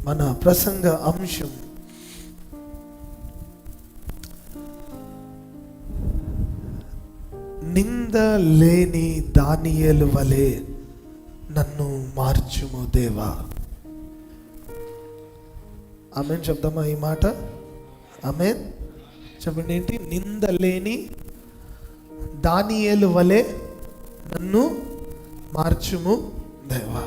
మన ప్రసంగ అంశం నింద లేని దానియేలు వలె నన్ను మార్చుము దేవా. ఆమేన్ చెప్దామా ఈ మాట? ఆమేన్ చెప్పండి. ఏంటి? నింద లేని దానియేలు వలె నన్ను మార్చుము దేవా.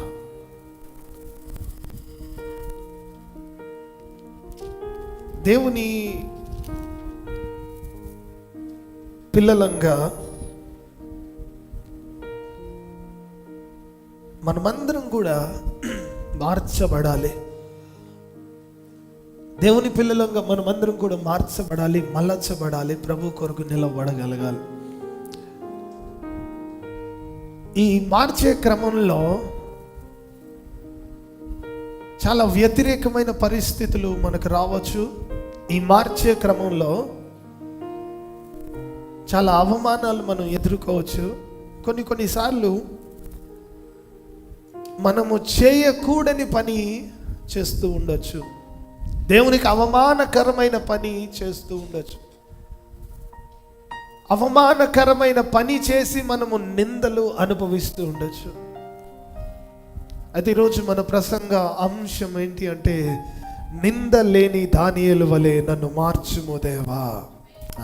దేవుని పిల్లలంగా మనమందరం కూడా మార్చబడాలి. దేవుని పిల్లలంగా మనమందరం కూడా మార్చబడాలి, మలచబడాలి, ప్రభు కొరకు నిలబడగలగాలి. ఈ మార్చే క్రమంలో చాలా వ్యతిరేకమైన పరిస్థితులు మనకు రావచ్చు. ఈ మార్చే క్రమంలో చాలా అవమానాలు మనం ఎదుర్కోవచ్చు. కొన్నిసార్లు మనము చేయకూడని పని చేస్తూ ఉండొచ్చు, దేవునికి అవమానకరమైన పని చేస్తూ ఉండొచ్చు. అవమానకరమైన పని చేసి మనము నిందలు అనుభవిస్తూ ఉండొచ్చు. అయితే ఈరోజు మన ప్రసంగ అంశం ఏంటి అంటే, నింద లేని దానియేలు వలె నన్ను మార్చుము దేవా.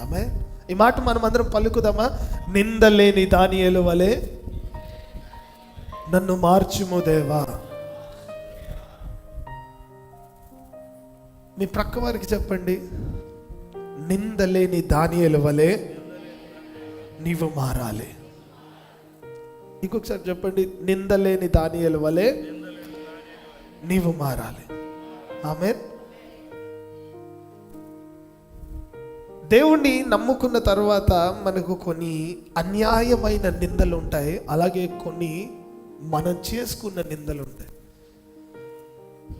ఆమేన్. ఈ మాట మనం అందరం పలుకుదామా? నింద లేని దానియేలు వలె నన్ను మార్చుము దేవా. మీ ప్రక్క వారికి చెప్పండి, నింద లేని దానియేలు వలె నీవు మారాలి. ఇంకొకసారి చెప్పండి, నింద లేని దానియేలు వలె నీవు మారాలి. ఆమేన్. దేవుణ్ణి నమ్ముకున్న తర్వాత మనకు కొన్ని అన్యాయమైన నిందలు ఉంటాయి, అలాగే కొన్ని మనం చేసుకున్న నిందలు ఉంటాయి.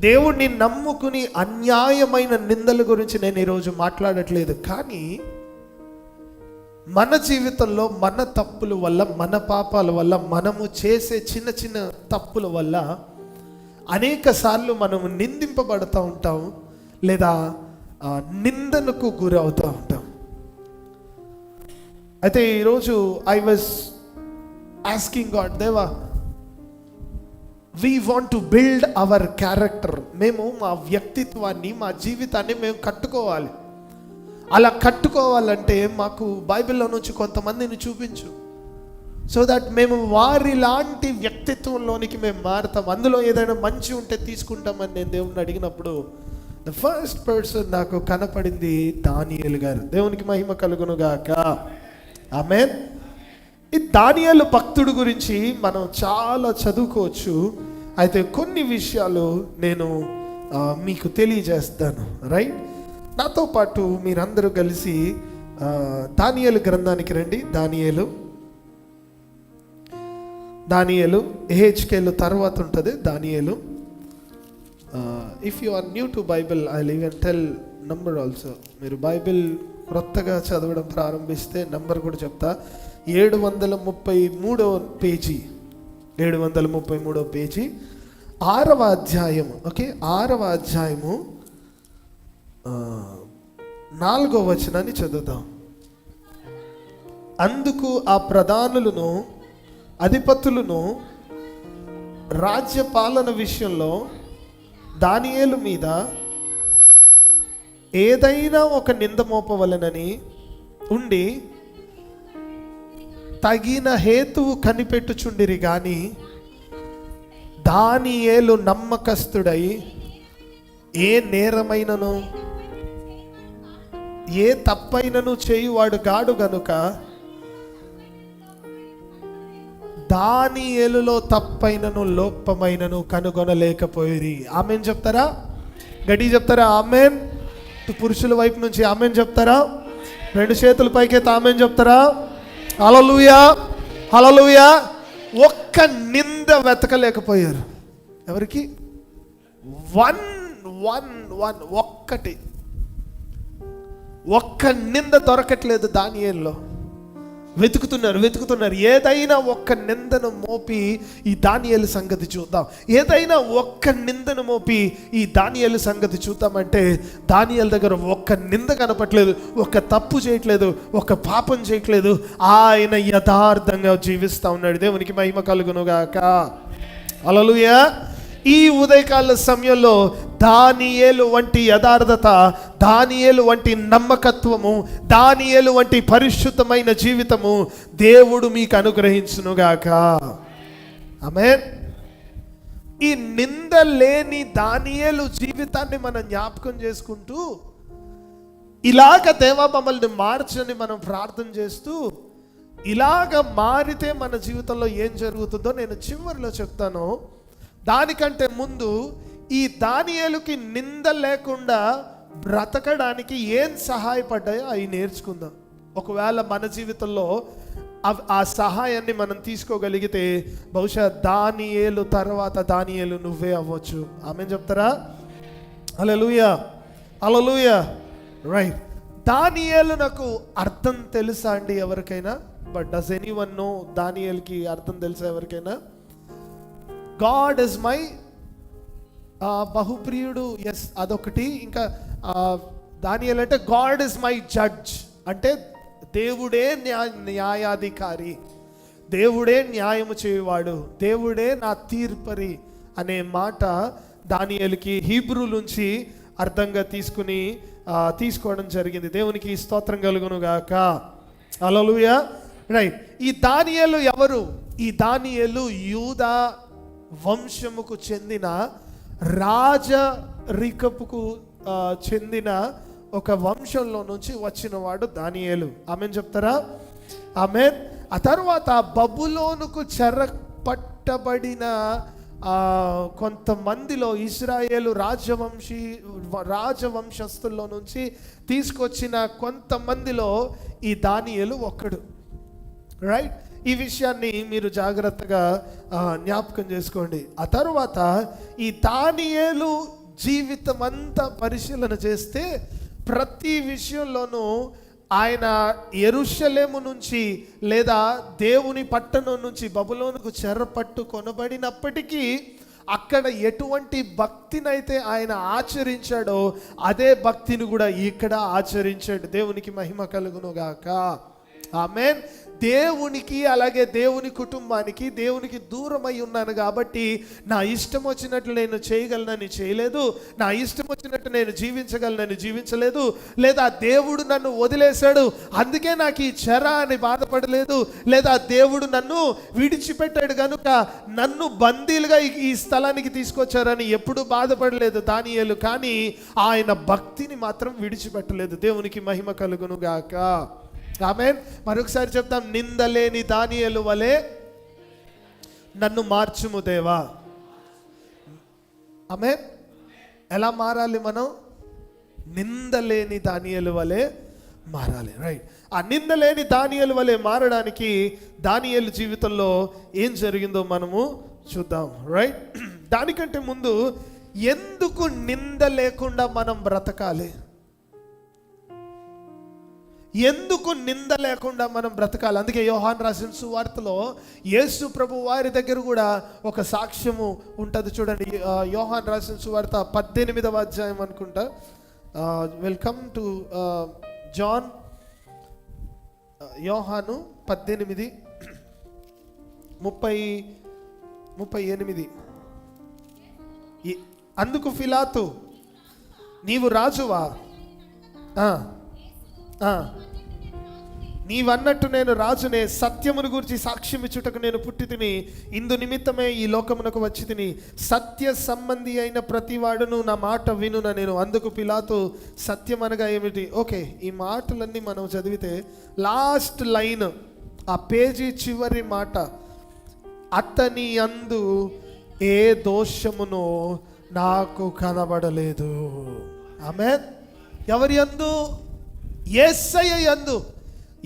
దేవుణ్ణి నమ్ముకుని అన్యాయమైన నిందల గురించి నేను ఈరోజు మాట్లాడట్లేదు, కానీ మన జీవితంలో మన తప్పుల వల్ల, మన పాపాల వల్ల, మనము చేసే చిన్న చిన్న తప్పుల వల్ల అనేక సార్లు మనము నిందింపబడుతూ ఉంటాం, లేదా నిందనకు గురవుతూ ఉంటాం. అయితే ఈరోజు ఐ వాజ్ ఆస్కింగ్ గాడ్, దేవా, we want to build our character. మేము మా వ్యక్తిత్వాన్ని, మా జీవితాన్ని మేము కట్టుకోవాలి. అలా కట్టుకోవాలంటే మాకు బైబిల్లో నుంచి కొంతమందిని చూపించు, సో దట్ మేము వారి లాంటి వ్యక్తిత్వంలోనికి మేము మారుతాం. అందులో ఏదైనా మంచి ఉంటే తీసుకుంటామని నేను దేవుణ్ణి అడిగినప్పుడు ద ఫస్ట్ పర్సన్ నాకు కనపడింది దానియేలు గారు. దేవునికి మహిమ కలుగును గాక. ఆమేన్. ఈ దానియేలు భక్తుడు గురించి మనం చాలా చదువుకోవచ్చు. అయితే కొన్ని విషయాలు నేను మీకు తెలియజేస్తాను. రైట్? నాతో పాటు మీరందరూ కలిసి దానియేలు గ్రంథానికి రండి. దానియేలు ఎహెచ్కేలు తర్వాత ఉంటుంది Daniyelu. If you are new to Bible, I will even tell number also. మీరు బైబిల్ క్రొత్తగా చదవడం ప్రారంభిస్తే నంబర్ కూడా చెప్తా. 733వ పేజీ, 733వ పేజీ, 6వ అధ్యాయము. ఓకే, 6వ అధ్యాయము 4వ వచనాన్ని చదువుతాం. అందుకు ఆ ప్రధానులను, అధిపతులను రాజ్యపాలన విషయంలో దానియేలు మీద ఏదైనా ఒక నింద మోపవలెనని ఉండి తగిన హేతువు కనిపెట్టుచుండిరి గాని దానియేలు నమ్మకస్తుడై ఏ నేరమైనను ఏ తప్పైనను చేయువాడు గాడు గనుక దానియేలులో తప్పైనను లోపమైనను కనుగొనలేకపోయిరి. ఆమెన్ చెప్తారా? గట్టి చెప్తారా? ఆమెన్. పురుషుల వైపు నుంచి ఆమెన్ చెప్తారా? 2 చేతుల పైకైతే ఆమెన్ చెప్తారా? హల్లెలూయా, హల్లెలూయా. ఒక్క నింద వెతకలేకపోయారు. ఎవరికి? ఒక్క నింద దొరకట్లేదు దానియేలులో. వెతుకుతున్నారు. ఏదైనా ఒక్క నిందను మోపి ఈ దానియేలు సంగతి చూద్దాం, ఏదైనా ఒక్క నిందను మోపి ఈ దానియేలు సంగతి చూద్దామంటే దానియేలు దగ్గర ఒక్క నింద కనపట్లేదు, ఒక్క తప్పు చేయట్లేదు, ఒక్క పాపం చేయట్లేదు. ఆయన యథార్థంగా జీవిస్తూ ఉన్నాడు. దేవునికి మహిమ కలుగునుగాక. హల్లెలూయా. ఈ ఉదయకాల సమయంలో దానియేలు వంటి యథార్థత, దానియేలు వంటి నమ్మకత్వము, దానియేలు వంటి పరిశుద్ధమైన జీవితము దేవుడు మీకు అనుగ్రహించునుగాక. ఆమేన్. ఈ నింద లేని దానియేలు జీవితాన్ని మనం జ్ఞాపకం చేసుకుంటూ, ఇలాగ దేవా మమ్మల్ని మార్చని మనం ప్రార్థన చేస్తూ, ఇలాగ మారితే మన జీవితంలో ఏం జరుగుతుందో నేను చివరిలో చెప్తాను. దానికంటే ముందు ఈ దానియేలుకి నింద లేకుండా బ్రతకడానికి ఏం సహాయపడ్డాయో అవి నేర్చుకుందాం. ఒకవేళ మన జీవితంలో ఆ సహాయాన్ని మనం తీసుకోగలిగితే బహుశా దానియేలు తర్వాత దానియేలు నువ్వే అవ్వచ్చు. ఆమేన్ చెప్తారా? Hallelujah, hallelujah. రైట్. దానియేలు నాకు అర్థం తెలుసా అండి ఎవరికైనా? బట్ డస్ ఎనీవన్ నో దానియేలుకి అర్థం తెలుసా ఎవరికైనా? గాడ్ ఇస్ మై బహుప్రియుడు. ఎస్, అదొకటి. ఇంకా దానియేలు అంటే గాడ్ ఇస్ మై జడ్జ్, అంటే దేవుడే న్యాయాధికారి, దేవుడే న్యాయము చేయువాడు, దేవుడే నా తీర్పరి అనే మాట దానియేలుకి హీబ్రూ నుంచి అర్థంగా తీసుకోవడం జరిగింది. దేవునికి స్తోత్రం కలుగును గాక. హల్లెలూయా. రైట్. ఈ దానియేలు ఎవరు? ఈ దానియేలు యూదా వంశముకు చెందిన రాజరికపుకు చెందిన ఒక వంశంలో నుంచి వచ్చిన వాడు దానియేలు. ఆమేన్ చెప్తారా? ఆమేన్. ఆ తర్వాత బబులోనుకు చెరపట్టబడిన కొంతమందిలో ఇశ్రాయేలు రాజవంశస్థుల్లో నుంచి తీసుకొచ్చిన కొంతమందిలో ఈ దానియేలు ఒక్కడు. రైట్. ఈ విషయాన్ని మీరు జాగ్రత్తగా జ్ఞాపకం చేసుకోండి. ఆ తర్వాత ఈ దానియేలు జీవితం అంతా పరిశీలన చేస్తే ప్రతి విషయంలోనూ ఆయన యెరూషలేము నుంచి లేదా దేవుని పట్టణం నుంచి బబులోనుకు చెరపట్టు కొనబడినప్పటికీ అక్కడ ఎటువంటి భక్తినైతే ఆయన ఆచరించాడో అదే భక్తిని కూడా ఇక్కడ ఆచరించాడు. దేవునికి మహిమ కలుగునుగాక. ఆమేన్. దేవునికి అలాగే దేవుని కుటుంబానికి దేవునికి దూరమై ఉన్నాను కాబట్టి నా ఇష్టం వచ్చినట్లు నేను చేయగలనని చేయలేదు, నా ఇష్టం వచ్చినట్టు నేను జీవించగలనని జీవించలేదు, లేదా దేవుడు నన్ను వదిలేశాడు అందుకే నాకు ఈ చెర అని బాధపడలేదు, లేదా దేవుడు నన్ను విడిచిపెట్టాడు కనుక నన్ను బందీలుగా ఈ స్థలానికి తీసుకొచ్చారని ఎప్పుడు బాధపడలేదు దానియేలు. కానీ ఆయన భక్తిని మాత్రం విడిచిపెట్టలేదు. దేవునికి మహిమ కలుగును గాక. ఆమేన్. మరొకసారి చెప్తాం, నిందలేని దానియేలు వలె నన్ను మార్చుము దేవా. ఆమేన్. ఎలా మారాలి మనం? నిందలేని దానియేలు వలె మారాలి. రైట్. ఆ నిందలేని దానియేలు వలె మారడానికి దానియేలు జీవితంలో ఏం జరిగిందో మనము చూద్దాం. రైట్. దానికంటే ముందు ఎందుకు నింద లేకుండా మనం బ్రతకాలి? ఎందుకు నింద లేకుండా మనం బ్రతకాలి? అందుకే యోహాను రాసిన సువార్తలో యేసు ప్రభు వారి దగ్గర కూడా ఒక సాక్ష్యము ఉంటుంది. చూడండి, యోహాను రాసిన సువార్త 18వ అధ్యాయం అనుకుంటా. Welcome to John. యోహాను 18:38. అందుకు పిలాతు, నీవు రాజువా? నీవన్నట్టు నేను రాజునే, సత్యమును గురించి సాక్ష్యం ఇచ్చుటకు నేను పుట్టి తిని, ఇందు నిమిత్తమే ఈ లోకమునకు వచ్చి తిని, సత్య సంబంధి అయిన ప్రతివాడును నా మాట వినున నేను. అందుకు పిలాతు, సత్యం అనగా ఏమిటి? ఓకే, ఈ మాటలన్నీ మనం చదివితే లాస్ట్ లైన్, ఆ పేజీ చివరి మాట, అతని యందు ఏ దోషమునో నాకు కనబడలేదు. ఆమేన్. ఎవరి యందు? యేసయ్య యందు.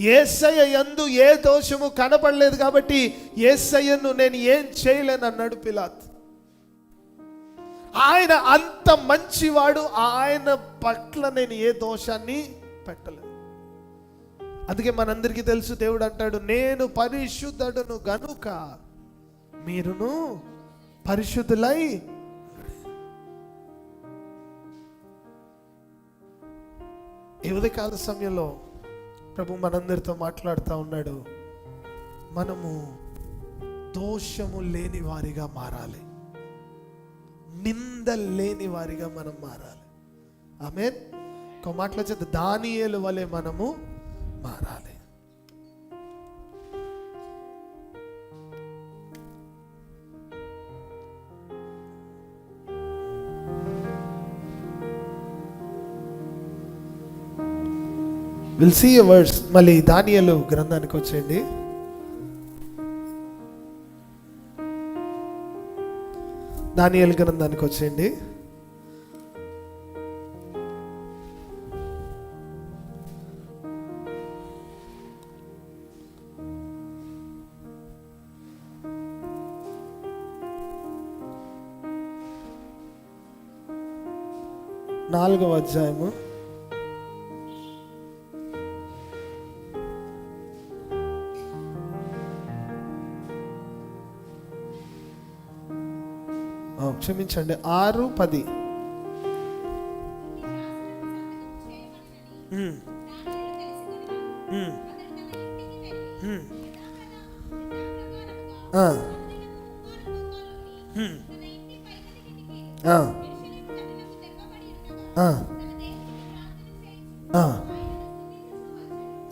యేసయ్య యందు ఏ దోషము కనపడలేదు కాబట్టి యేసయ్యను నేను ఏం చేయలేను అన్నాడు పిలాతు. ఆయన అంత మంచివాడు, ఆయన పట్ల నేను ఏ దోషాన్ని పెట్టలేదు. అందుకే మనందరికీ తెలుసు, దేవుడు అంటాడు, నేను పరిశుద్ధుడను గనుక మీరును పరిశుద్ధులై. ఈ ఉదయకాల సమయంలో ప్రభు మనందరితో మాట్లాడుతూ ఉన్నాడు. మనము దోషము లేని వారిగా మారాలి, నింద లేని వారిగా మనం మారాలి. ఆమేన్. ఒక మాటలో చేత దానియేలు వలె మనము మారాలి. Will see a words. మళ్ళీ దానియేలు గ్రంథానికి వచ్చేయండి. దానియేలు గ్రంథానికి వచ్చేయండి. నాలుగవ అధ్యాయము క్షమించండి 6:10.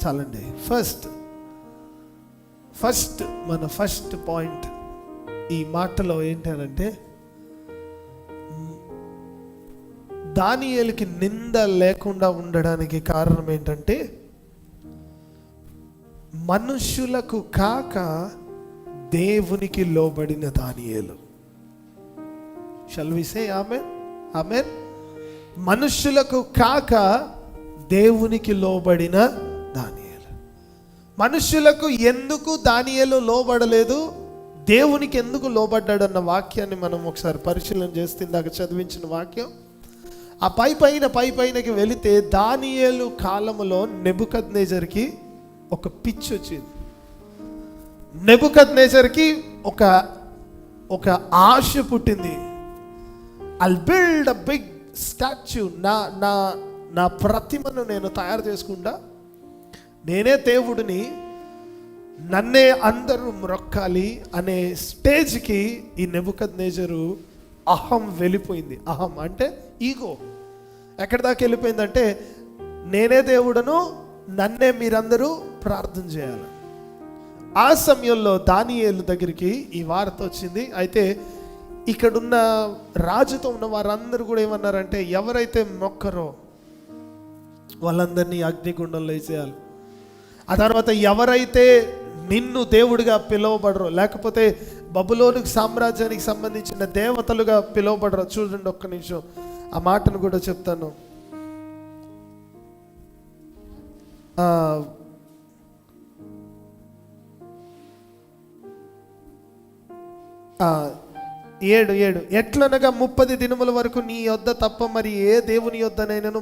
చాలండి. మన ఫస్ట్ పాయింట్ ఈ మాటలో ఏంటంటే, దానియేలుకి నింద లేకుండా ఉండడానికి కారణం ఏంటంటే, మనుషులకు కాక దేవునికి లోబడిన దానియేలు. షల్ వి సే ఆమేన్? ఆమేన్. మనుషులకు కాక దేవునికి లోబడిన దానియేలు. మనుషులకు ఎందుకు దానియేలు లోబడలేదు, దేవునికి ఎందుకు లోబడ్డాడు అన్న వాక్యాన్ని మనం ఒకసారి పరిశీలన చేస్తే, ఇందాక చదివించిన వాక్యం ఆ పైపైనకి వెళితే, దానియేలు కాలములో నెబుకద్నెజర్కి ఒక పిచ్చి వచ్చింది. నెబుకద్నెజర్కి ఒక ఆశ పుట్టింది. I'll build a big statue. నా ప్రతిమను నేను తయారు చేసుకుంటా, నేనే దేవుడిని, నన్నే అందరూ మ్రొక్కాలి అనే స్టేజ్కి ఈ నెబుకద్నెజరు అహం వెళ్ళిపోయింది. అహం అంటే ఈగో. ఎక్కడి దాకా వెళ్ళిపోయిందంటే, నేనే దేవుడను, నన్నే మీరందరూ ప్రార్థన చేయాలి. ఆ సమయంలో దానియేలు దగ్గరికి ఈ వార్త వచ్చింది. అయితే ఇక్కడున్న రాజుతో ఉన్న వారందరూ కూడా ఏమన్నారంటే, ఎవరైతే మొక్కరో వాళ్ళందరినీ అగ్నిగుండంలో వేసేయాలి. ఆ తర్వాత ఎవరైతే నిన్ను దేవుడిగా పిలువబడరో, లేకపోతే బబులోను సామ్రాజ్యానికి సంబంధించిన దేవతలుగా పిలువబడరో, చూడండి ఒక్క నిమిషం ఆ మాటను కూడా చెప్తాను. 7 ఎట్లనగా 30 దినముల వరకు నీ యొద్ద తప్ప మరి ఏ దేవుని యొద్దనైనను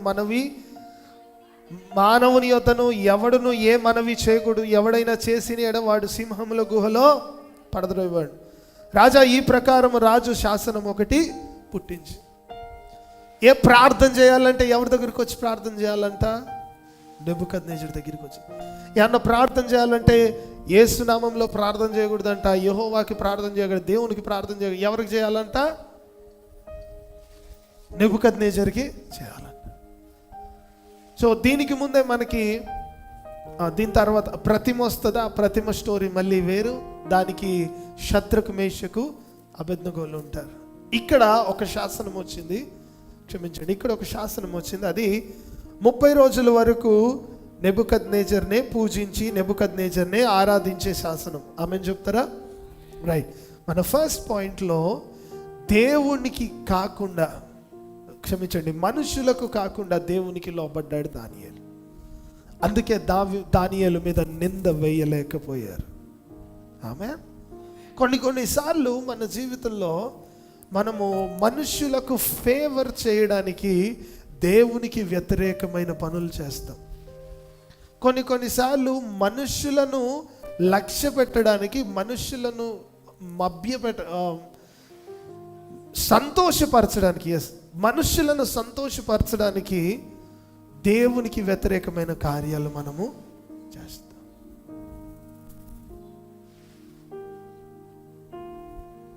మానవుని యొద్దను ఎవడును ఏ మనవి చేయకూడదు. ఎవడైనా చేసిన ఎడ వాడు సింహముల గుహలో పడద్రోయవాడు. రాజా ఈ ప్రకారము రాజు శాసనం ఒకటి పుట్టించి, ఏ ప్రార్థన చేయాలంటే ఎవరి దగ్గరికి వచ్చి ప్రార్థన చేయాలంట? నెబుకద్నెజర్ దగ్గరికి వచ్చి. ఏమన్నా ప్రార్థన చేయాలంటే యేసు నామంలో ప్రార్థన చేయకూడదంట, యెహోవాకి ప్రార్థన చేయకూడదు, దేవునికి ప్రార్థన చేయకూడదు. ఎవరికి చేయాలంట? నెబుకద్నెజర్కి చేయాలంట. సో దీనికి ముందే మనకి దీని తర్వాత ప్రతిమ వస్తుంది. ఆ ప్రతిమ స్టోరీ మళ్ళీ వేరు. దానికి శత్రుకు, మేషకు, అబేద్నెగోలు ఉంటారు. ఇక్కడ ఒక శాసనం వచ్చింది, క్షమించండి, ఇక్కడ ఒక శాసనం వచ్చింది. అది 30 రోజుల వరకు నెబుకద్నెజర్నే పూజించి నెబుకద్నెజర్నే ఆరాధించే శాసనం. ఆమెను చెప్తారా? రైట్. మన ఫస్ట్ పాయింట్లో దేవునికి కాకుండా, క్షమించండి, మనుషులకు కాకుండా దేవునికి లోబడ్డాడు దానియేలు. అందుకే దానియేలు మీద నింద వేయలేకపోయారు. ఆమె కొన్నిసార్లు మన జీవితంలో మనము మనుషులకు ఫేవర్ చేయడానికి దేవునికి వ్యతిరేకమైన పనులు చేస్తాం. కొన్నిసార్లు మనుషులను లక్ష్య పెట్టడానికి, మనుషులను సంతోషపరచడానికి, మనుషులను సంతోషపరచడానికి దేవునికి వ్యతిరేకమైన కార్యాలు మనము చేస్తాం.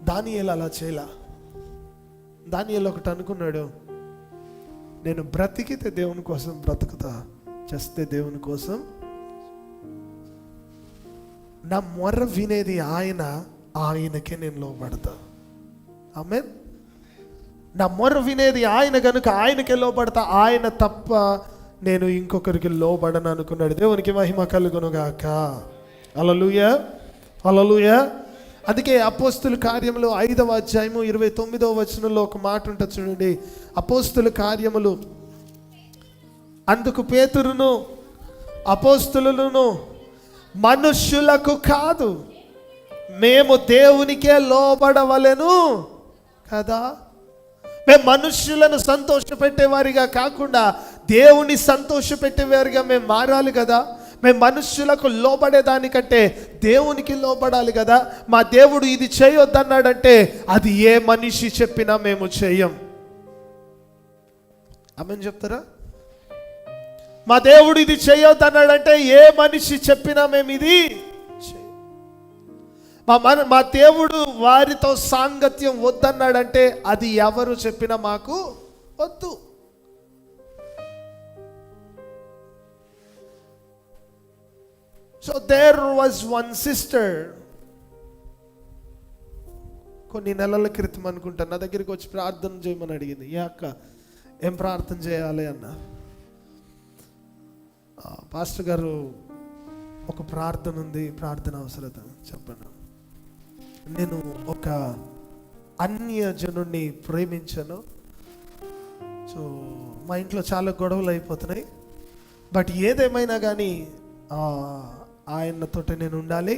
దానియేలు అలా చేయలా. దానియేలు ఒకటి అనుకున్నాడు, నేను బ్రతికితే దేవుని కోసం బ్రతుకుతా, చేస్తే దేవుని కోసం. నా మొర్ర వినేది ఆయనకే నేను లోబడతా. ఆమేన్. నా మొర్ర వినేది ఆయన కనుక ఆయనకే లోబడతా, ఆయన తప్ప నేను ఇంకొకరికి లోబడను అనుకున్నాడు. దేవునికి మహిమ కలుగును గాక. హల్లెలూయా, హల్లెలూయా. అందుకే అపోస్తుల కార్యములు 5వ అధ్యాయము 29వ వచనంలో ఒక మాట ఉంటుంది చూడండి. అపోస్తుల కార్యములు, అందుకు పేతురును అపోస్తులను, మనుష్యులకు కాదు, మేము దేవునికే లోబడవలెను కదా. మేము మనుష్యులను సంతోషపెట్టేవారిగా కాకుండా దేవుని సంతోషపెట్టేవారిగా మేము మారాలి కదా. మేము మనుష్యులకు లోబడేదానికంటే దేవునికి లోబడాలి కదా. మా దేవుడు ఇది చేయొద్దన్నాడంటే అది ఏ మనిషి చెప్పినా మేము చేయం. ఆమేన్ చెప్తారా? మా దేవుడు ఇది చేయొద్దన్నాడంటే ఏ మనిషి చెప్పినా మేము ఇది చేయం. మా దేవుడు వారితో సాంగత్యం వద్దన్నాడంటే అది ఎవరు చెప్పినా మాకు వద్దు. So there was one sister, కొన్ని నెలల క్రితం అనుకుంటా, నా దగ్గరికి వచ్చి ప్రార్థన చేయమని అడిగింది. ఏ అక్క, ఏం ప్రార్థన చేయాలి అన్న. పాస్టర్ గారు, ఒక ప్రార్థన ఉంది, ప్రార్థన అవసరత చెప్పండి. నేను ఒక అన్యజనుడిని ప్రేమించాను. సో మా ఇంట్లో చాలా గొడవలు అయిపోతున్నాయి. బట్ ఏదేమైనా కానీ ఆయనతోటి నేను ఉండాలి.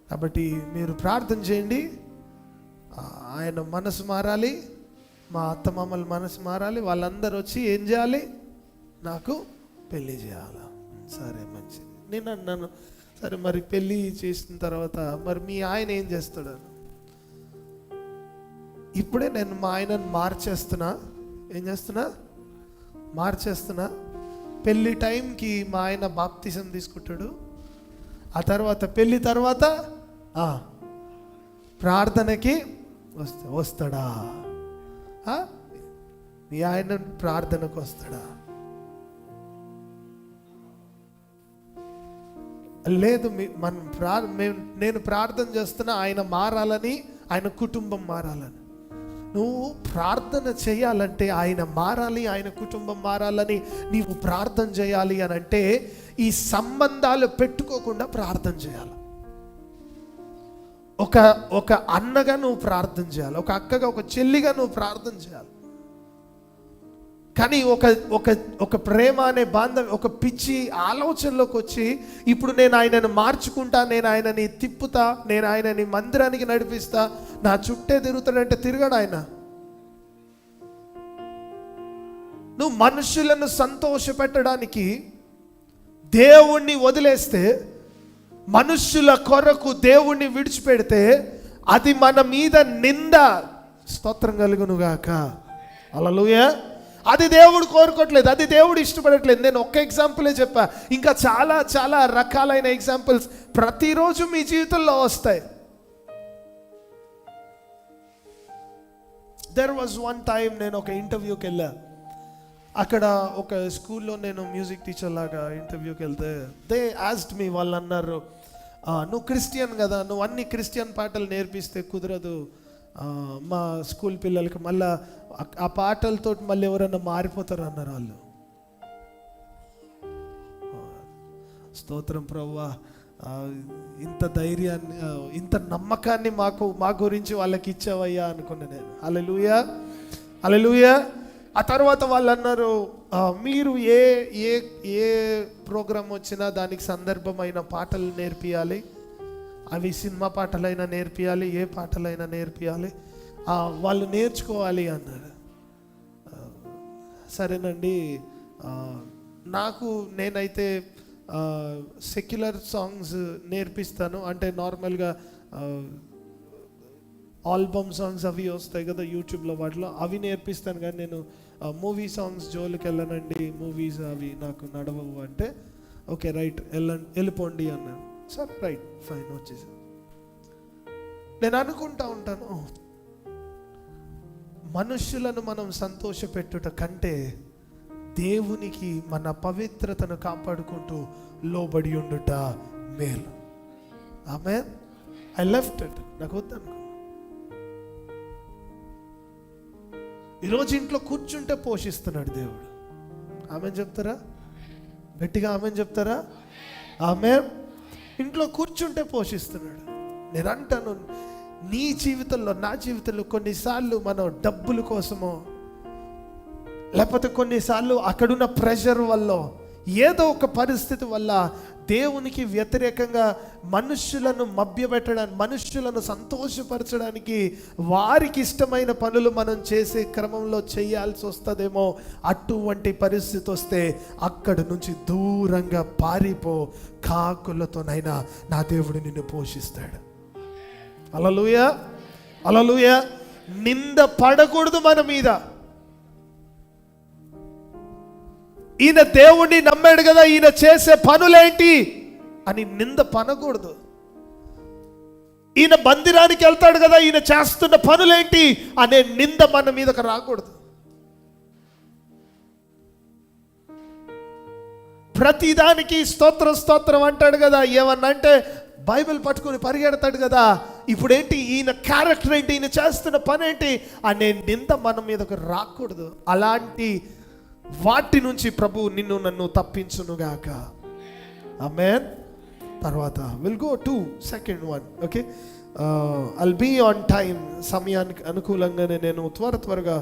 కాబట్టి మీరు ప్రార్థన చేయండి. ఆయన మనసు మారాలి, మా అత్తమామల మనసు మారాలి. వాళ్ళందరూ వచ్చి ఏం చేయాలి? నాకు పెళ్ళి చేయాలా? సరే, మంచిది. నేను అన్నాను, సరే మరి పెళ్ళి చేసిన తర్వాత మరి మీ ఆయన ఏం చేస్తాడు? ఇప్పుడే నేను మా ఆయనను మార్చేస్తున్నా. ఏం చేస్తున్నా? మార్చేస్తున్నా. పెళ్ళి టైంకి మా ఆయన బాప్తిజం తీసుకుంటాడు. ఆ తర్వాత పెళ్ళి తర్వాత ప్రార్థనకి వస్తాడా? మీ ఆయన ప్రార్థనకు వస్తాడా? లేదు, నేను ప్రార్థన చేస్తున్నా ఆయన మారాలని, ఆయన కుటుంబం మారాలని. నువ్వు ప్రార్థన చేయాలంటే ఆయన మారాలి, ఆయన కుటుంబం మారాలని నీవు ప్రార్థన చేయాలి అని అంటే ఈ సంబంధాలు పెట్టుకోకుండా ప్రార్థన చేయాలి. ఒక అన్నగా నువ్వు ప్రార్థన చేయాలి, ఒక అక్కగా, ఒక చెల్లిగా నువ్వు ప్రార్థన చేయాలి. కానీ ఒక ప్రేమ అనే బాంధవ్యం, ఒక పిచ్చి ఆలోచనలోకి వచ్చి ఇప్పుడు నేను ఆయనను మార్చుకుంటా, నేను ఆయనని తిప్పుతా, నేను ఆయనని మందిరానికి నడిపిస్తా, నా చుట్టే తిరుగుతాడంటే తిరగడు ఆయన. నువ్వు మనుషులను సంతోషపెట్టడానికి దేవుణ్ణి వదిలేస్తే, మనుష్యుల కొరకు దేవుణ్ణి విడిచిపెడితే అది మన మీద నింద. స్తోత్రం కలుగునుగాక. హల్లెలూయా. అది దేవుడు కోరుకోవట్లేదు, అది దేవుడు ఇష్టపడట్లేదు. నేను ఒక్క ఎగ్జాంపులే చెప్పా, ఇంకా చాలా చాలా రకాలైన ఎగ్జాంపుల్స్ ప్రతిరోజు మీ జీవితంలో వస్తాయి. దెర్ వాజ్ వన్ టైం, నేను ఒక ఇంటర్వ్యూకి వెళ్ళా. అక్కడ ఒక స్కూల్లో నేను మ్యూజిక్ టీచర్ లాగా ఇంటర్వ్యూకి వెళ్తే దే ఆస్క్డ్ మీ, వాళ్ళు అన్నారు, నువ్వు క్రిస్టియన్ కదా, నువ్వు అన్ని క్రిస్టియన్ పాటలు నేర్పిస్తే కుదరదు, మా స్కూల్ పిల్లలకి మళ్ళీ ఆ పాటలతో మళ్ళీ ఎవరన్నా మారిపోతారు అన్నారు వాళ్ళు. స్తోత్రం ప్రభువా, ఇంత ధైర్యాన్ని, ఇంత నమ్మకాన్ని మా గురించి వాళ్ళకి ఇచ్చావయ్యా అనుకున్నా నేను. హల్లెలూయా, హల్లెలూయా. ఆ తర్వాత వాళ్ళు అన్నారు, మీరు ఏ ప్రోగ్రాం వచ్చినా దానికి సందర్భమైన పాటలు నేర్పియాలి, అవి సినిమా పాటలైనా నేర్పియాలి, ఏ పాటలైనా నేర్పియాలి, వాళ్ళు నేర్చుకోవాలి అన్నారు. సరేనండి, నేనైతే సెక్యులర్ సాంగ్స్ నేర్పిస్తాను. అంటే నార్మల్గా ఆల్బమ్ సాంగ్స్ అవి వస్తాయి కదా యూట్యూబ్లో, వాటిలో అవి నేర్పిస్తాను. కానీ నేను మూవీ సాంగ్స్ జోలికి వెళ్ళనండి, మూవీస్ అవి నాకు నడవవు అంటే, ఓకే రైట్ వెళ్ళిపోండి అన్నాను. సార్ రైట్ ఫైన్ వచ్చేసి నేను అనుకుంటా ఉంటాను, మనుష్యులను మనం సంతోషపెట్టుట కంటే దేవునికి మన పవిత్రతను కాపాడుకుంటూ లోబడి ఉండుట మేలు. ఆమేన్. I left it. నాకు వద్దనుకో. ఈరోజు ఇంట్లో కూర్చుంటే పోషిస్తున్నాడు దేవుడు. ఆమేన్ చెప్తారా? గట్టిగా ఆమేన్ చెప్తారా? ఆమేన్. ఇంట్లో కూర్చుంటే పోషిస్తున్నాడు. నేను అంటాను, నీ జీవితంలో నా జీవితంలో కొన్నిసార్లు మనం డబ్బుల కోసమో లేకపోతే కొన్నిసార్లు అక్కడున్న ప్రెషర్ వల్ల ఏదో ఒక పరిస్థితి వల్ల దేవునికి వ్యతిరేకంగా మనుష్యులను మభ్యపెట్టడానికి, మనుష్యులను సంతోషపరచడానికి వారికి ఇష్టమైన పనులు మనం చేసే క్రమంలో చేయాల్సి వస్తుందేమో. అటువంటి పరిస్థితి వస్తే అక్కడి నుంచి దూరంగా పారిపో, కాకులతోనైనా నా దేవుడు నిన్ను పోషిస్తాడు. హల్లెలూయా, హల్లెలూయా. నింద పడకూడదు మన మీద. ఈయన దేవుణ్ణి నమ్మాడు కదా, ఈయన చేసే పనులేంటి అని నింద పనకూడదు. ఈయన మందిరానికి వెళ్తాడు కదా, ఈయన చేస్తున్న పనులేంటి అనే నింద మన మీదకి రాకూడదు. ప్రతిదానికి స్తోత్రం స్తోత్రం అంటాడు కదా. ఏమన్నా అంటే బైబిల్ పట్టుకుని పరిగెడతాడు కదా. ఇప్పుడేంటి ఈయన క్యారెక్టర్ ఏంటి, ఈయన చేస్తున్న పని ఏంటి అనే నింద మన మీదకు రాకూడదు. అలాంటి వాటి నుంచి ప్రభు నిన్ను నన్ను తప్పించునుగాక. ఆమేన్. తర్వాత will go to second one. Okay, I'll be on time. సమయానికి అనుకూలంగానే నేను త్వరగా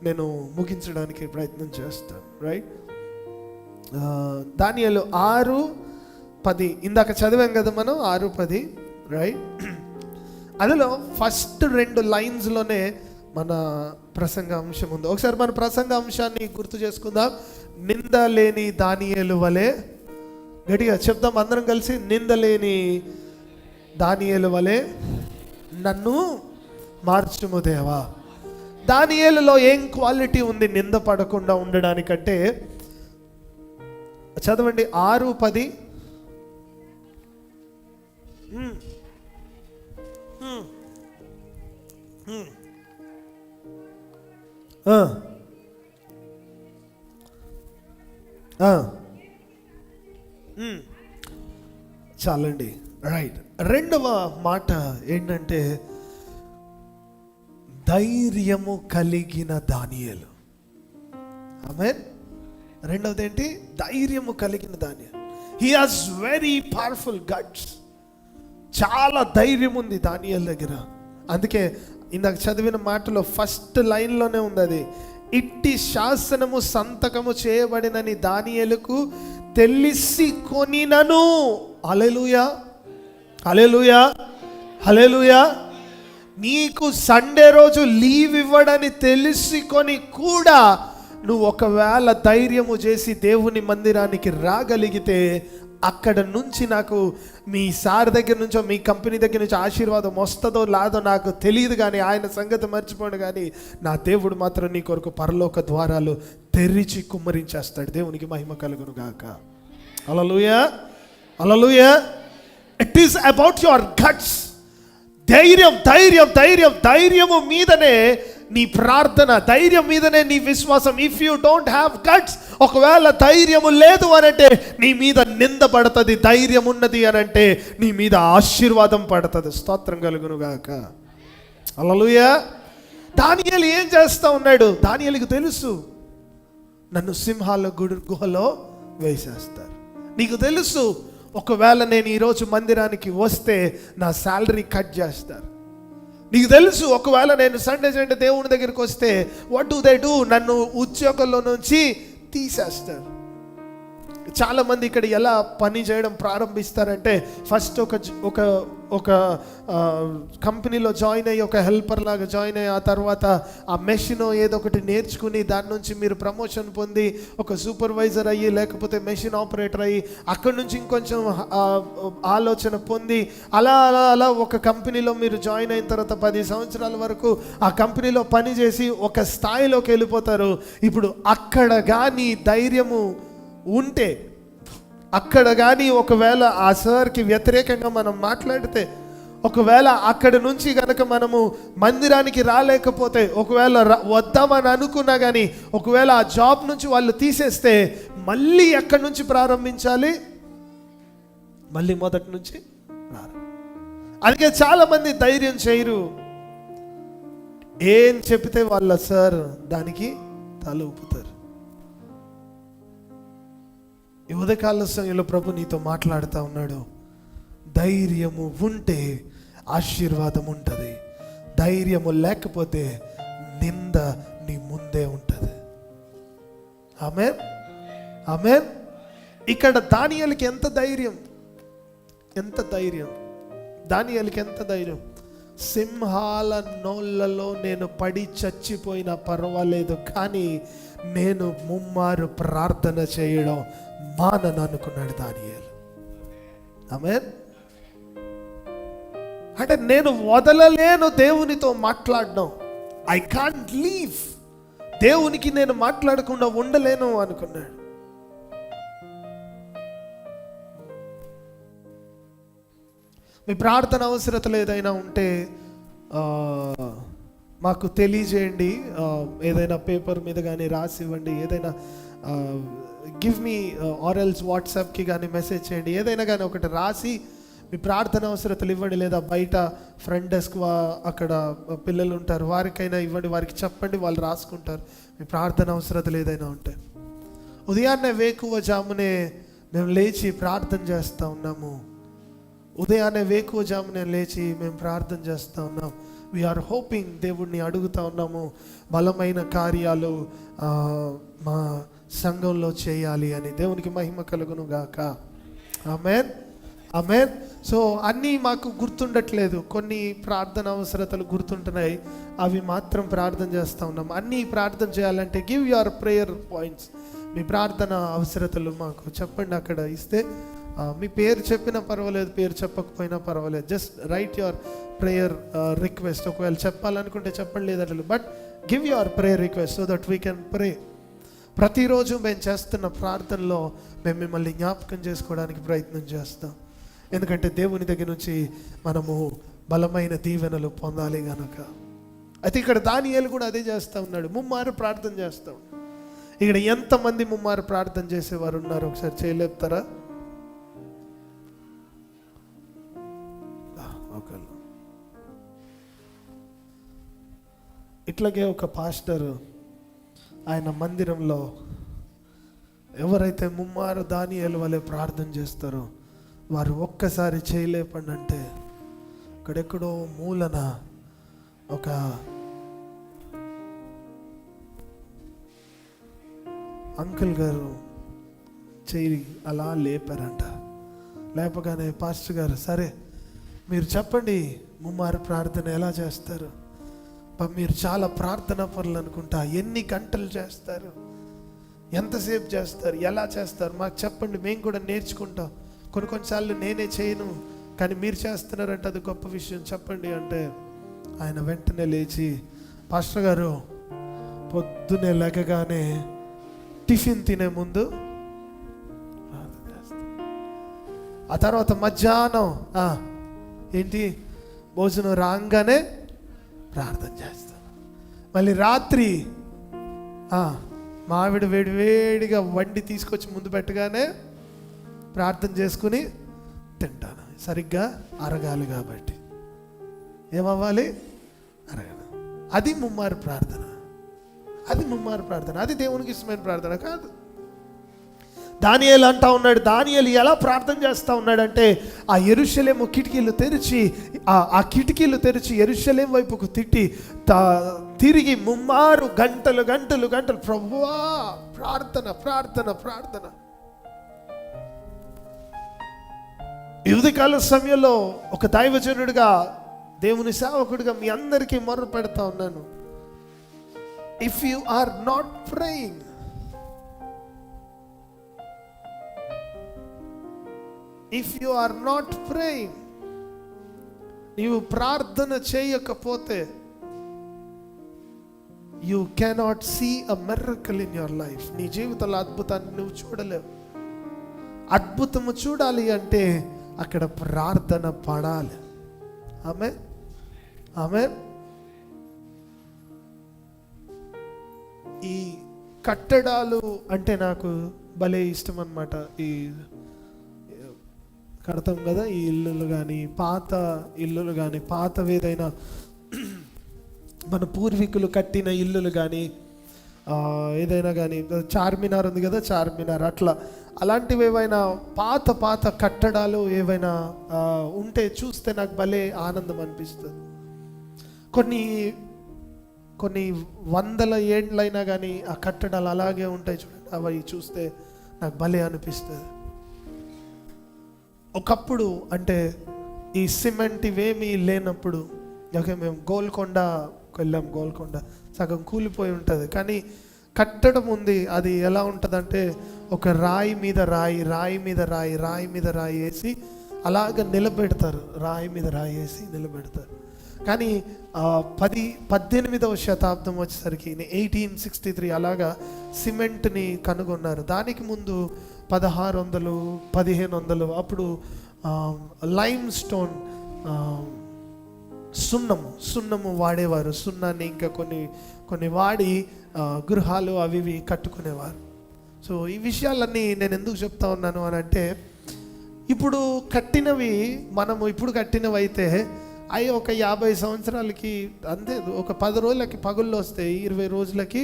నేను ముగించడానికి ప్రయత్నం చేస్తాను. రైట్. దానియేలు 6:10 ఇందాక చదివాం కదా మనం, 6:10. రైట్. అందులో ఫస్ట్ 2 లైన్స్లోనే మన ప్రసంగ అంశం ఉంది. ఒకసారి మన ప్రసంగ అంశాన్ని గుర్తు చేసుకుందాం. నింద లేని దానియేలు వలె. గట్టిగా చెప్దాం అందరం కలిసి, నింద లేని దానియేలు వలె నన్ను మార్చుము దేవా. దానియేలులో ఏం క్వాలిటీ ఉంది నింద పడకుండా ఉండడానికంటే? చదవండి 6:10. చాలండి. రైట్. రెండవ మాట ఏంటంటే ధైర్యము కలిగిన దానియేలు. ఆమేన్. రెండవది ఏంటి? ధైర్యము కలిగిన దానియేలు. He has very powerful guts. చాలా ధైర్యం ఉంది దానియేలు దగ్గర. అందుకే ఇందాక చదివిన మాటలో ఫస్ట్ లైన్లోనే ఉంది అది. ఇట్టి శాసనము సంతకము చేయబడినని దానియేలుకు తెలిసి కొనినను. హల్లెలూయా, హల్లెలూయా, హల్లెలూయా. నీకు సండే రోజు లీవ్ ఇవ్వడని తెలిసి కొని కూడా నువ్వు ఒకవేళ ధైర్యము చేసి దేవుని మందిరానికి రాగలిగితే అక్కడ నుంచి నాకు మీ సార్ దగ్గర నుంచో మీ కంపెనీ దగ్గర నుంచి ఆశీర్వాదం వస్తుందో లాదో నాకు తెలియదు, కానీ ఆయన సంగతి మర్చిపోండి, కానీ నా దేవుడు మాత్రం నీ కొరకు పరలోక ద్వారాలు తెరిచి కుమ్మరించేస్తాడు. దేవునికి మహిమ కలుగును గాక. హల్లెలూయా, hallelujah. It is about your guts. ధైర్యం, ధైర్యం, ధైర్యం. ధైర్యము మీదనే నీ ప్రార్థన, ధైర్యం మీదనే నీ విశ్వాసం. If you don't have guts, ఒకవేళ ధైర్యము లేదు అనంటే నీ మీద నింద పడుతుంది. ధైర్యం ఉన్నది అనంటే నీ మీద ఆశీర్వాదం పడుతుంది. స్తోత్రం కలుగును గాక. హల్లెలూయా. దానియేలు ఏం చేస్తా ఉన్నాడు? దానియేలుకు తెలుసు నన్ను సింహాల గుహలో వేసేస్తారు. నీకు తెలుసు ఒకవేళ నేను ఈరోజు మందిరానికి వస్తే నా శాలరీ కట్ చేస్తారు. నీకు తెలుసు ఒకవేళ నేను సండే దేవుని దగ్గరికి వస్తే వాట్ డు దే డూ? నన్ను ఉద్యోగంలో నుంచి తీసేస్తారు. చాలా మంది ఇక్కడ ఎలా పని చేయడం ప్రారంభిస్తారంటే ఫస్ట్ ఒక కంపెనీలో జాయిన్ అయ్యి ఒక హెల్పర్ లాగా జాయిన్ అయ్యి, ఆ తర్వాత ఆ మెషిన్ ఏదో ఒకటి నేర్చుకుని దాని నుంచి మీరు ప్రమోషన్ పొంది ఒక సూపర్వైజర్ అయ్యి, లేకపోతే మెషిన్ ఆపరేటర్ అయ్యి, అక్కడి నుంచి ఇంకొంచెం ఆలోచన పొంది అలా అలా అలా ఒక కంపెనీలో మీరు జాయిన్ అయిన తర్వాత 10 సంవత్సరాల వరకు ఆ కంపెనీలో పని చేసి ఒక స్థాయిలోకి వెళ్ళిపోతారు. ఇప్పుడు అక్కడ కానీ ధైర్యము ఉంటే, అక్కడ కానీ ఒకవేళ ఆ సార్కి వ్యతిరేకంగా మనం మాట్లాడితే, ఒకవేళ అక్కడి నుంచి కనుక మనము మందిరానికి రాలేకపోతే, ఒకవేళ వద్దామని అనుకున్నా కానీ ఒకవేళ ఆ జాబ్ నుంచి వాళ్ళు తీసేస్తే, మళ్ళీ ఎక్కడి నుంచి ప్రారంభించాలి? మళ్ళీ మొదటి నుంచి ప్రారంభం. అందుకే చాలా మంది ధైర్యం చేయరు. ఏం చెప్తే వాళ్ళ సార్ దానికి తల ఊపుతారు. ఈ ఉదయకాల సమయంలో ప్రభు నీతో మాట్లాడుతూ ఉన్నాడు. ధైర్యము ఉంటే ఆశీర్వాదం ఉంటుంది, ధైర్యము లేకపోతే నింద నీ ముందే ఉంటుంది. ఆమేన్, ఆమేన్. ఇక్కడ దానియేలుకి ఎంత ధైర్యం, ఎంత ధైర్యం, దానియేలుకి ఎంత ధైర్యం. సింహాల నోళ్ళలో నేను పడి చచ్చిపోయినా పర్వాలేదు, కానీ నేను ముమ్మారు ప్రార్థన చేయడం మానను అనుకున్నాడు దానియేలు. ఆమేన్. అంటే నేను వదలలేను దేవునితో మాట్లాడడం. ఐ కాంట్ లీవ్, దేవునికి నేను మాట్లాడకుండా ఉండలేను అనుకున్నాడు. మీ ప్రార్థన అవసరతలు ఏదైనా ఉంటే మాకు తెలియజేయండి. ఏదైనా పేపర్ మీద కానీ రాసి ఇవ్వండి. ఏదైనా గివ్ మీ ఆర్ ఎల్స్ వాట్సాప్కి కానీ మెసేజ్ చేయండి. ఏదైనా కానీ ఒకటి రాసి మీ ప్రార్థన అవసరతలు ఇవ్వండి. లేదా బయట ఫ్రంట్ డెస్క్ అక్కడ పిల్లలు ఉంటారు, వారికైనా ఇవ్వండి, వారికి చెప్పండి, వాళ్ళు రాసుకుంటారు. మీ ప్రార్థన అవసరతలు ఏదైనా ఉంటే. ఉదయాన్నే వేకువజామునే మేము లేచి ప్రార్థన చేస్తూ ఉన్నాము. ఉదయాన్నే వేకువజామునే లేచి మేము ప్రార్థన చేస్తూ ఉన్నాం. వీఆర్ హోపింగ్, దేవుడిని అడుగుతూ ఉన్నాము, బలమైన కార్యాలు మా సంఘంలో చేయాలి అని. దేవునికి మహిమ కలుగును గాక. ఆమేన్, ఆమేన్. సో అన్నీ మాకు గుర్తుండట్లేదు, కొన్ని ప్రార్థన అవసరతలు గుర్తుంటున్నాయి, అవి మాత్రం ప్రార్థన చేస్తూ ఉన్నాం. అన్నీ ప్రార్థన చేయాలంటే గివ్ యువర్ ప్రేయర్ పాయింట్స్. మీ ప్రార్థన అవసరతలు మాకు చెప్పండి. అక్కడ ఇస్తే మీ పేరు చెప్పినా పర్వాలేదు, పేరు చెప్పకపోయినా పర్వాలేదు. Just right your prayer request. ఒకవేళ చెప్పాలనుకుంటే చెప్పండి, లేదంటే but give your prayer request so that we can ప్రే. ప్రతిరోజు మేము చేస్తున్న ప్రార్థనలో మేము మిమ్మల్ని జ్ఞాపకం చేసుకోవడానికి ప్రయత్నం చేస్తాం. ఎందుకంటే దేవుని దగ్గర నుంచి మనము బలమైన దీవెనలు పొందాలి కనుక. అయితే ఇక్కడ దానియేలు కూడా అదే చేస్తూ ఉన్నాడు, ముమ్మారు ప్రార్థన చేస్తాడు. ఇక్కడ ఎంతమంది ముమ్మారు ప్రార్థన చేసేవారు ఉన్నారు? ఒకసారి చేయలేపుతారా? ఒకళ్ళు. ఇట్లాగే ఒక పాస్టర్ ఆయన మందిరంలో ఎవరైతే ముమ్మారు దానియేలు వలె ప్రార్థన చేస్తారో వారు ఒక్కసారి చేయలేపండి అంటే ఇక్కడెక్కడో మూలన ఒక అంకుల్ గారు చేయి అలా లేపారంట. లేపగానే పాస్టర్ గారు, సరే మీరు చెప్పండి ముమ్మారు ప్రార్థన ఎలా చేస్తారు? మీరు చాలా ప్రార్థన పనులు అనుకుంటా, ఎన్ని గంటలు చేస్తారు, ఎంతసేపు చేస్తారు, ఎలా చేస్తారు మాకు చెప్పండి, మేము కూడా నేర్చుకుంటాం. కొన్నిసార్లు నేనే చేయను, కానీ మీరు చేస్తున్నారంటే అది గొప్ప విషయం, చెప్పండి అంటే ఆయన వెంటనే లేచి, పాస్టర్ గారు పొద్దునే లేకగానే టిఫిన్ తినే ముందు ఆ తర్వాత మధ్యాహ్నం ఏంటి భోజనం రాగానే ప్రార్థన చేస్తాను, మళ్ళీ రాత్రి మావిడ వేడివేడిగా వండి తీసుకొచ్చి ముందు పెట్టగానే ప్రార్థన చేసుకుని తింటాను. సరిగ్గా అరగాలి కాబట్టి. ఏమవ్వాలి? అరగాలి. అది ముమ్మారు ప్రార్థన, అది ముమ్మారు ప్రార్థన, అది దేవునికి ఇష్టమైన ప్రార్థన కాదు. దానియేలు అంటా ఉన్నాడు, దానియేలు ఎలా ప్రార్థన చేస్తూ ఉన్నాడంటే ఆ యెరూషలేము కిటికీలు తెరిచి ఆ కిటికీలు తెరిచి యెరూషలేము వైపుకు తిరిగి ముమ్మారు గంటలు గంటలు గంటలు ప్రభువా ప్రార్థన ప్రార్థన ప్రార్థన. ఉదయకాల సమయంలో ఒక దైవజనుడిగా, దేవుని సేవకుడిగా మీ అందరికీ మొర్ర పెడతా ఉన్నాను. If you are not praying, if you are not praying, నీవు ప్రార్థన చేయకపోతే you cannot see a miracle in your life. నీ జీవితంలో అద్భుతాన్ని నువ్వు చూడలేవు. అద్భుతము చూడాలి అంటే అక్కడ ప్రార్థన పడాలి. ఆమేన్, ఆమేన్. ఈ కట్టడాలు అంటే నాకు భలే ఇష్టం అన్నమాట. ఈ కడతాం కదా, ఈ ఇల్లులు కానీ, పాత ఇల్లులు కానీ, పాతవేదైనా మన పూర్వీకులు కట్టిన ఇల్లులు కానీ, ఏదైనా కానీ, చార్మినార్ ఉంది కదా, చార్మినార్ అట్లా అలాంటివి ఏవైనా పాత పాత కట్టడాలు ఏవైనా ఉంటే చూస్తే నాకు భలే ఆనందం అనిపిస్తుంది. కొన్ని కొన్ని వందల ఏండ్లైనా కానీ ఆ కట్టడాలు అలాగే ఉంటాయి చూడండి, అవి చూస్తే నాకు భలే అనిపిస్తుంది. ఒకప్పుడు అంటే ఈ సిమెంట్ ఇవేమీ లేనప్పుడు, ఓకే, మేము గోల్కొండకు వెళ్ళాం. గోల్కొండ సగం కూలిపోయి ఉంటుంది, కానీ కట్టడం ఉంది. అది ఎలా ఉంటుందంటే ఒక రాయి మీద రాయి, రాయి మీద రాయి, రాయి మీద రాయి వేసి అలాగ నిలబెడతారు. రాయి మీద రాయి వేసి నిలబెడతారు. కానీ 18వ శతాబ్దం వచ్చేసరికి 1863 అలాగా సిమెంట్ని కనుగొన్నారు. దానికి ముందు 1600, 1500 అప్పుడు లైమ్ స్టోన్, సున్నము వాడేవారు. సున్నాన్ని ఇంకా కొన్ని వాడి గృహాలు అవి ఇవి కట్టుకునేవారు. సో ఈ విషయాలన్నీ నేను ఎందుకు చెప్తా ఉన్నాను అని అంటే, ఇప్పుడు కట్టినవి, మనము ఇప్పుడు కట్టినవి అయితే అవి ఒక 50 సంవత్సరాలకి అంతే, ఒక 10 రోజులకి పగుళ్ళు వస్తాయి, 20 రోజులకి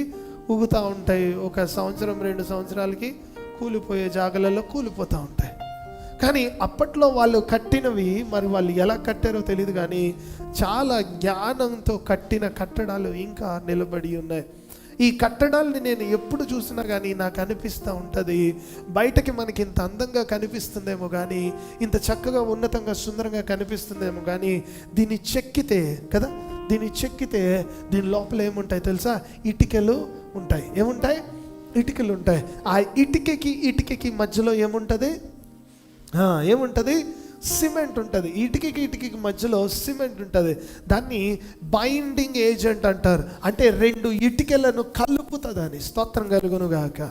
ఊగుతూ ఉంటాయి, ఒక సంవత్సరం 2 సంవత్సరాలకి కూలిపోయే జాగాలలో కూలిపోతూ ఉంటాయి. కానీ అప్పట్లో వాళ్ళు కట్టినవి, మరి వాళ్ళు ఎలా కట్టారో తెలియదు, కానీ చాలా జ్ఞానంతో కట్టిన కట్టడాలు ఇంకా నిలబడి ఉన్నాయి. ఈ కట్టడాలని నేను ఎప్పుడు చూసినా కానీ నాకు అనిపిస్తూ ఉంటుంది, బయటకి మనకి ఇంత అందంగా కనిపిస్తుందేమో కానీ, ఇంత చక్కగా ఉన్నతంగా సుందరంగా కనిపిస్తుందేమో కానీ, దీన్ని చెక్కితే కదా, దీని లోపల ఏముంటాయి తెలుసా? ఇటుకలు ఉంటాయి. ఏముంటాయి? ఇటుకలు ఉంటాయి. ఆ ఇటుకకి మధ్యలో ఏముంటుంది? సిమెంట్ ఉంటుంది. ఇటుకకి మధ్యలో సిమెంట్ ఉంటుంది. దాన్ని బైండింగ్ ఏజెంట్ అంటారు. అంటే 2 ఇటుకలను కలుపుతుందని. స్తోత్రం కలుగును గాక.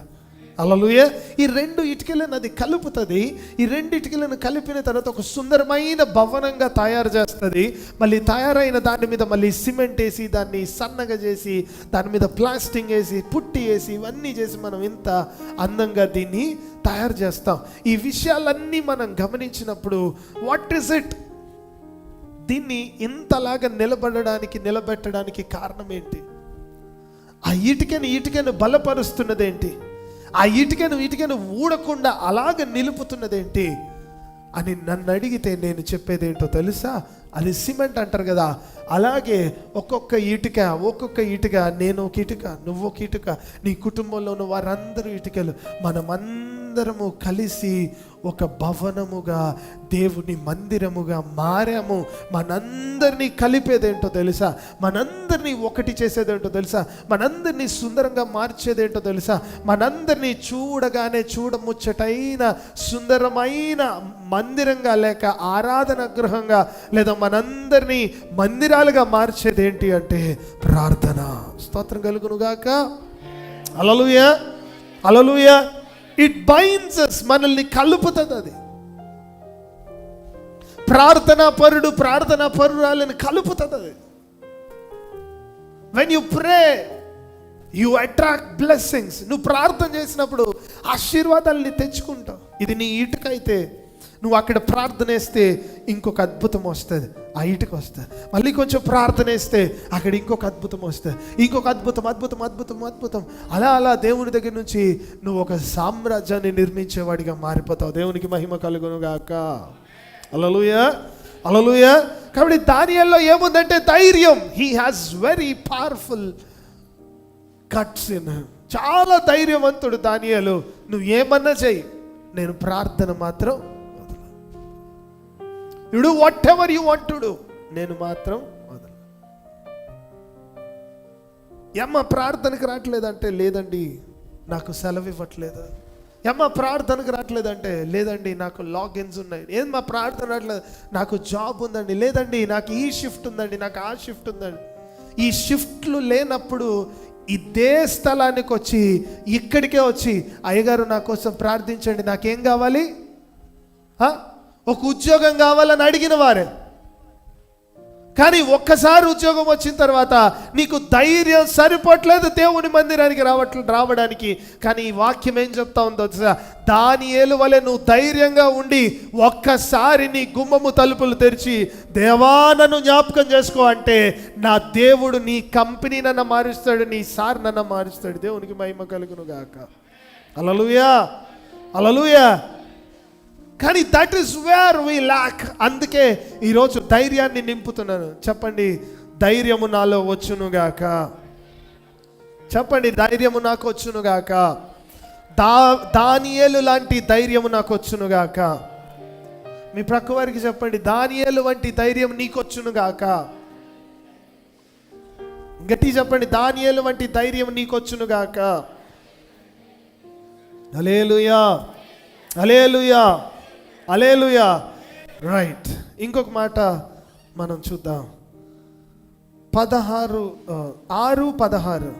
హల్లెలూయా. ఈ 2 ఇటుకలను అది కలుపుతుంది. ఈ 2 ఇటుకలను కలిపిన తర్వాత ఒక సుందరమైన భవనంగా తయారు చేస్తుంది. మళ్ళీ తయారైన దాని మీద మళ్ళీ సిమెంట్ వేసి, దాన్ని సన్నగా చేసి, దాని మీద ప్లాస్టింగ్ వేసి, పుట్టి వేసి, ఇవన్నీ చేసి మనం ఇంత అందంగా దీన్ని తయారు చేస్తాం. ఈ విషయాలన్నీ మనం గమనించినప్పుడు వాట్ ఈస్ ఇట్? దీన్ని ఇంతలాగా నిలబెట్టడానికి కారణం ఏంటి? ఆ ఇటుకను బలపరుస్తున్నదేంటి? ఆ ఇటుకను ఊడకుండా అలాగ నిలుపుతున్నదేంటి అని నన్ను అడిగితే నేను చెప్పేది ఏంటో తెలుసా? అది సిమెంట్ అంటారు కదా. అలాగే ఒక్కొక్క ఇటుక, నేను ఒక ఇటుక, నువ్వు ఒక ఇటుక, నీ కుటుంబంలో ఉన్న వారందరూ ఇటుకలు, మనమందరము కలిసి ఒక భవనముగా, దేవుని మందిరముగా మారాము. మనందరినీ కలిపేదేంటో తెలుసా? మనందరినీ ఒకటి చేసేదేంటో తెలుసా? మనందరినీ సుందరంగా మార్చేదేంటో తెలుసా? మనందరినీ చూడగానే చూడముచ్చటైన సుందరమైన మందిరంగా, లేక ఆరాధన గృహంగా, లేదా మనందరినీ మందిరాలుగా మార్చేది ఏంటి అంటే ప్రార్థన. స్తోత్రం కలుగును గాక. హల్లెలూయా, హల్లెలూయా. ఇట్ బైండ్స్ us, మనల్ని కలుపుతుంది. అది ప్రార్థనా పరురాలని కలుపుతుంది. అది when you pray you attract blessings. నువ్వు ప్రార్థన చేసినప్పుడు ఆశీర్వాదాలని తెచ్చుకుంటావు. ఇది నీ ఇటుక అయితే నువ్వు అక్కడ ప్రార్థన వేస్తే ఇంకొక అద్భుతం వస్తుంది, ఆ ఇటుక వస్తుంది. మళ్ళీ కొంచెం ప్రార్థన వేస్తే అక్కడ ఇంకొక అద్భుతం వస్తుంది, ఇంకొక అద్భుతం. అలా దేవుని దగ్గర నుంచి నువ్వు ఒక సామ్రాజ్యాన్ని నిర్మించేవాడిగా మారిపోతావు. దేవునికి మహిమ కలుగును గాక. హల్లెలూయా, హల్లెలూయా. కాబట్టి దానియేలులో ఏముందంటే ధైర్యం. He has very powerful cuts in him. చాలా ధైర్యవంతుడు దానియేలు. నువ్వు ఏమన్నా చెయ్యి, నేను ప్రార్థన మాత్రం. You do what ever you want to do. నేను మాత్రం వదలను. అమ్మ ప్రార్థనకు రావట్లేదంటే లేదండి నాకు సెలవు ఇవ్వట్లేదు. అమ్మ ప్రార్థనకు రావట్లేదంటే లేదండి నాకు లాగిన్స్ ఉన్నాయి. ఏం మా ప్రార్థన రావట్లేదు, నాకు జాబ్ ఉందండి, లేదండి నాకు ఈ షిఫ్ట్ ఉందండి, నాకు ఆ షిఫ్ట్ ఉందండి. ఈ షిఫ్ట్లు లేనప్పుడు ఇదే స్థలానికి వచ్చి ఇక్కడికే వచ్చి అయ్యగారు నా కోసం ప్రార్థించండి, నాకేం కావాలి, ఒక ఉద్యోగం కావాలని అడిగిన వారే. కానీ ఒక్కసారి ఉద్యోగం వచ్చిన తర్వాత నీకు ధైర్యం సరిపోవట్లేదు దేవుని మందిరానికి రావడానికి. కానీ ఈ వాక్యం ఏం చెప్తా ఉందో దానియేలు వలె నువ్వు ధైర్యంగా ఉండి ఒక్కసారి నీ గుమ్మము తలుపులు తెరిచి దేవా నన్ను జ్ఞాపకం చేసుకో అంటే నా దేవుడు నీ కంపెనీ నన్ను మారుస్తాడు, నీ సార్ నన్ను మారుస్తాడు. దేవునికి మహిమ కలుగును గాక. హల్లెలూయా, హల్లెలూయా. కానీ that is where we lack. అందుకే ఈరోజు ధైర్యాన్ని నింపుతున్నాను. చెప్పండి, ధైర్యము నాలో వచ్చునుగాక. చెప్పండి, ధైర్యము నాకు వచ్చునుగాక. దానియేలు లాంటి ధైర్యము నాకు వచ్చునుగాక. మీ ప్రక్క వారికి చెప్పండి, దానియేలు వంటి ధైర్యం నీకు వచ్చునుగాక. గట్టి చెప్పండి, దానియేలు వంటి ధైర్యం నీకు వచ్చునుగాక. హల్లెలూయా, హల్లెలూయా, హల్లెలూయా. రైట్, ఇంకొక మాట మనం చూద్దాం. 6:16.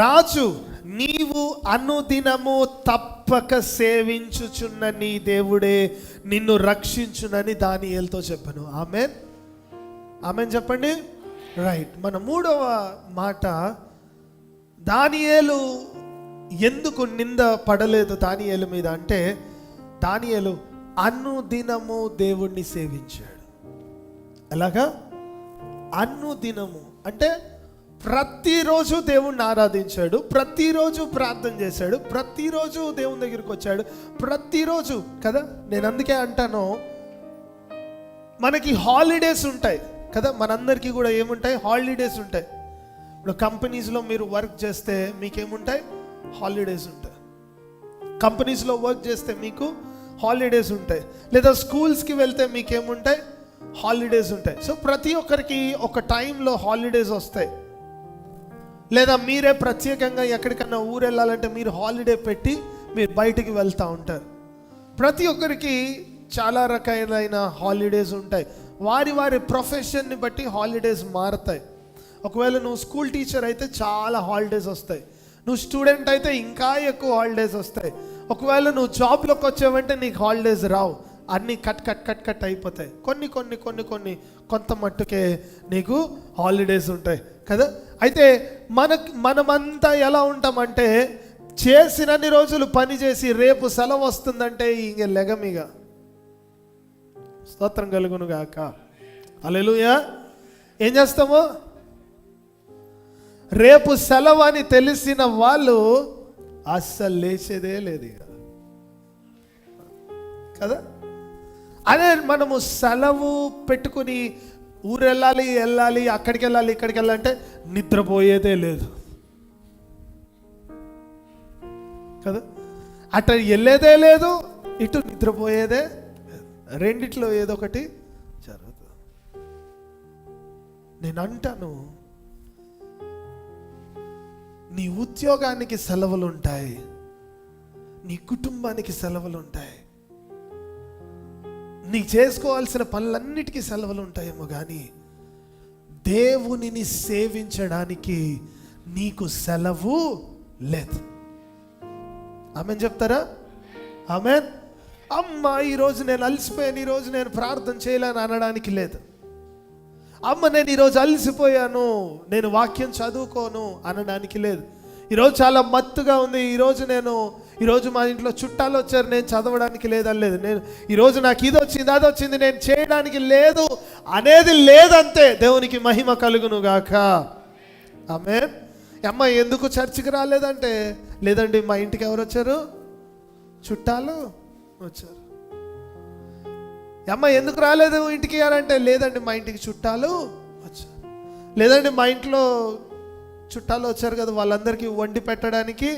రాజు, నీవు అనుదినము తప్పక సేవించుచున్న నీ దేవుడే నిన్ను రక్షించునని దానియేలుతో చెప్పాను. ఆమెన్, ఆమెన్ చెప్పండి. రైట్, మన 3వ మాట, దానియేలు ఎందుకు నింద పడలేదు దానియేలు మీద అంటే దానియేలు అనుదినము దేవుణ్ణి సేవించాడు. ఎలాగా? అనుదినము అంటే ప్రతిరోజు దేవుణ్ణి ఆరాధించాడు, ప్రతిరోజు ప్రార్థన చేశాడు, ప్రతిరోజు దేవుని దగ్గరికి వచ్చాడు, ప్రతిరోజు కదా. నేను అందుకే అంటాను, మనకి హాలిడేస్ ఉంటాయి కదా, మనందరికీ కూడా ఏముంటాయి, హాలిడేస్ ఉంటాయి. ఇప్పుడు కంపెనీస్లో మీరు వర్క్ చేస్తే మీకేముంటాయి, హాలిడేస్ ఉంటాయి. కంపెనీస్లో వర్క్ చేస్తే మీకు హాలిడేస్ ఉంటాయి. లేదా స్కూల్స్కి వెళ్తే మీకేముంటాయి, హాలిడేస్ ఉంటాయి. సో ప్రతి ఒక్కరికి ఒక టైంలో హాలిడేస్ వస్తాయి. లేదా మీరే ప్రత్యేకంగా ఎక్కడికన్నా ఊరు వెళ్ళాలంటే మీరు హాలిడే పెట్టి మీరు బయటికి వెళ్తూ ఉంటారు. ప్రతి ఒక్కరికి చాలా రకాలైన హాలిడేస్ ఉంటాయి. వారి వారి ప్రొఫెషన్ని బట్టి హాలిడేస్ మారుతాయి. ఒకవేళ నువ్వు స్కూల్ టీచర్ అయితే చాలా హాలిడేస్ వస్తాయి, నువ్వు స్టూడెంట్ అయితే ఇంకా ఎక్కువ హాలిడేస్ వస్తాయి. ఒకవేళ నువ్వు జాబ్లోకి వచ్చావంటే నీకు హాలిడేస్ రావు, అన్నీ కట్ అయిపోతాయి. కొన్ని కొంత మట్టుకే నీకు హాలిడేస్ ఉంటాయి కదా. అయితే మనమంతా ఎలా ఉంటామంటే చేసినన్ని రోజులు పని చేసి రేపు సెలవు వస్తుందంటే ఇంక లెగమిగ. స్తోత్రం కలుగును గాక. హల్లెలూయా. ఏం చేస్తాము, రేపు సెలవు అని తెలిసిన వాళ్ళు అస్సలు లేచేదే లేదు కదా. అదే మనము సెలవు పెట్టుకుని ఊరు వెళ్ళాలి, అక్కడికి వెళ్ళాలి, ఇక్కడికి వెళ్ళాలంటే నిద్రపోయేదే లేదు కదా. అటు వెళ్ళేదే లేదు, ఇటు నిద్రపోయేదే, రెండిట్లో ఏదో ఒకటి జరుగుతుంది. నేను అంటాను, నీ ఉద్యోగానికి సెలవులు ఉంటాయి, నీ కుటుంబానికి సెలవులు ఉంటాయి, నీ చేసుకోవాల్సిన పనులన్నిటికీ సెలవులు ఉంటాయేమో, కానీ దేవునిని సేవించడానికి నీకు సెలవు లేదు. ఆమెన్ చెప్తారా? ఆమెన్. అమ్మ ఈరోజు నేను అలసిపోయాను, ఈరోజు నేను ప్రార్థన చేయలేను అనడానికి లేదు. అమ్మ నేను ఈరోజు అలసిపోయాను, నేను వాక్యం చదువుకోను అనడానికి లేదు. ఈరోజు చాలా మత్తుగా ఉంది, ఈరోజు మా ఇంట్లో చుట్టాలు వచ్చారు, నేను చదవడానికి లేదని లేదు. ఈరోజు నాకు ఇది వచ్చింది అది వచ్చింది నేను చేయడానికి లేదు అనేది లేదంతే. దేవునికి మహిమ కలుగును గాక. ఆమేన్. అమ్మ ఎందుకు చర్చికి రాలేదంటే లేదండి మా ఇంటికి ఎవరు వచ్చారు, చుట్టాలు వచ్చారు. అమ్మ ఎందుకు రాలేదు ఇంటికి అంటే, లేదండి మా ఇంటికి చుట్టాలు వచ్చారు. లేదండి మా ఇంట్లో చుట్టాలు వచ్చారు కదా, వాళ్ళందరికీ వండి పెట్టడానికి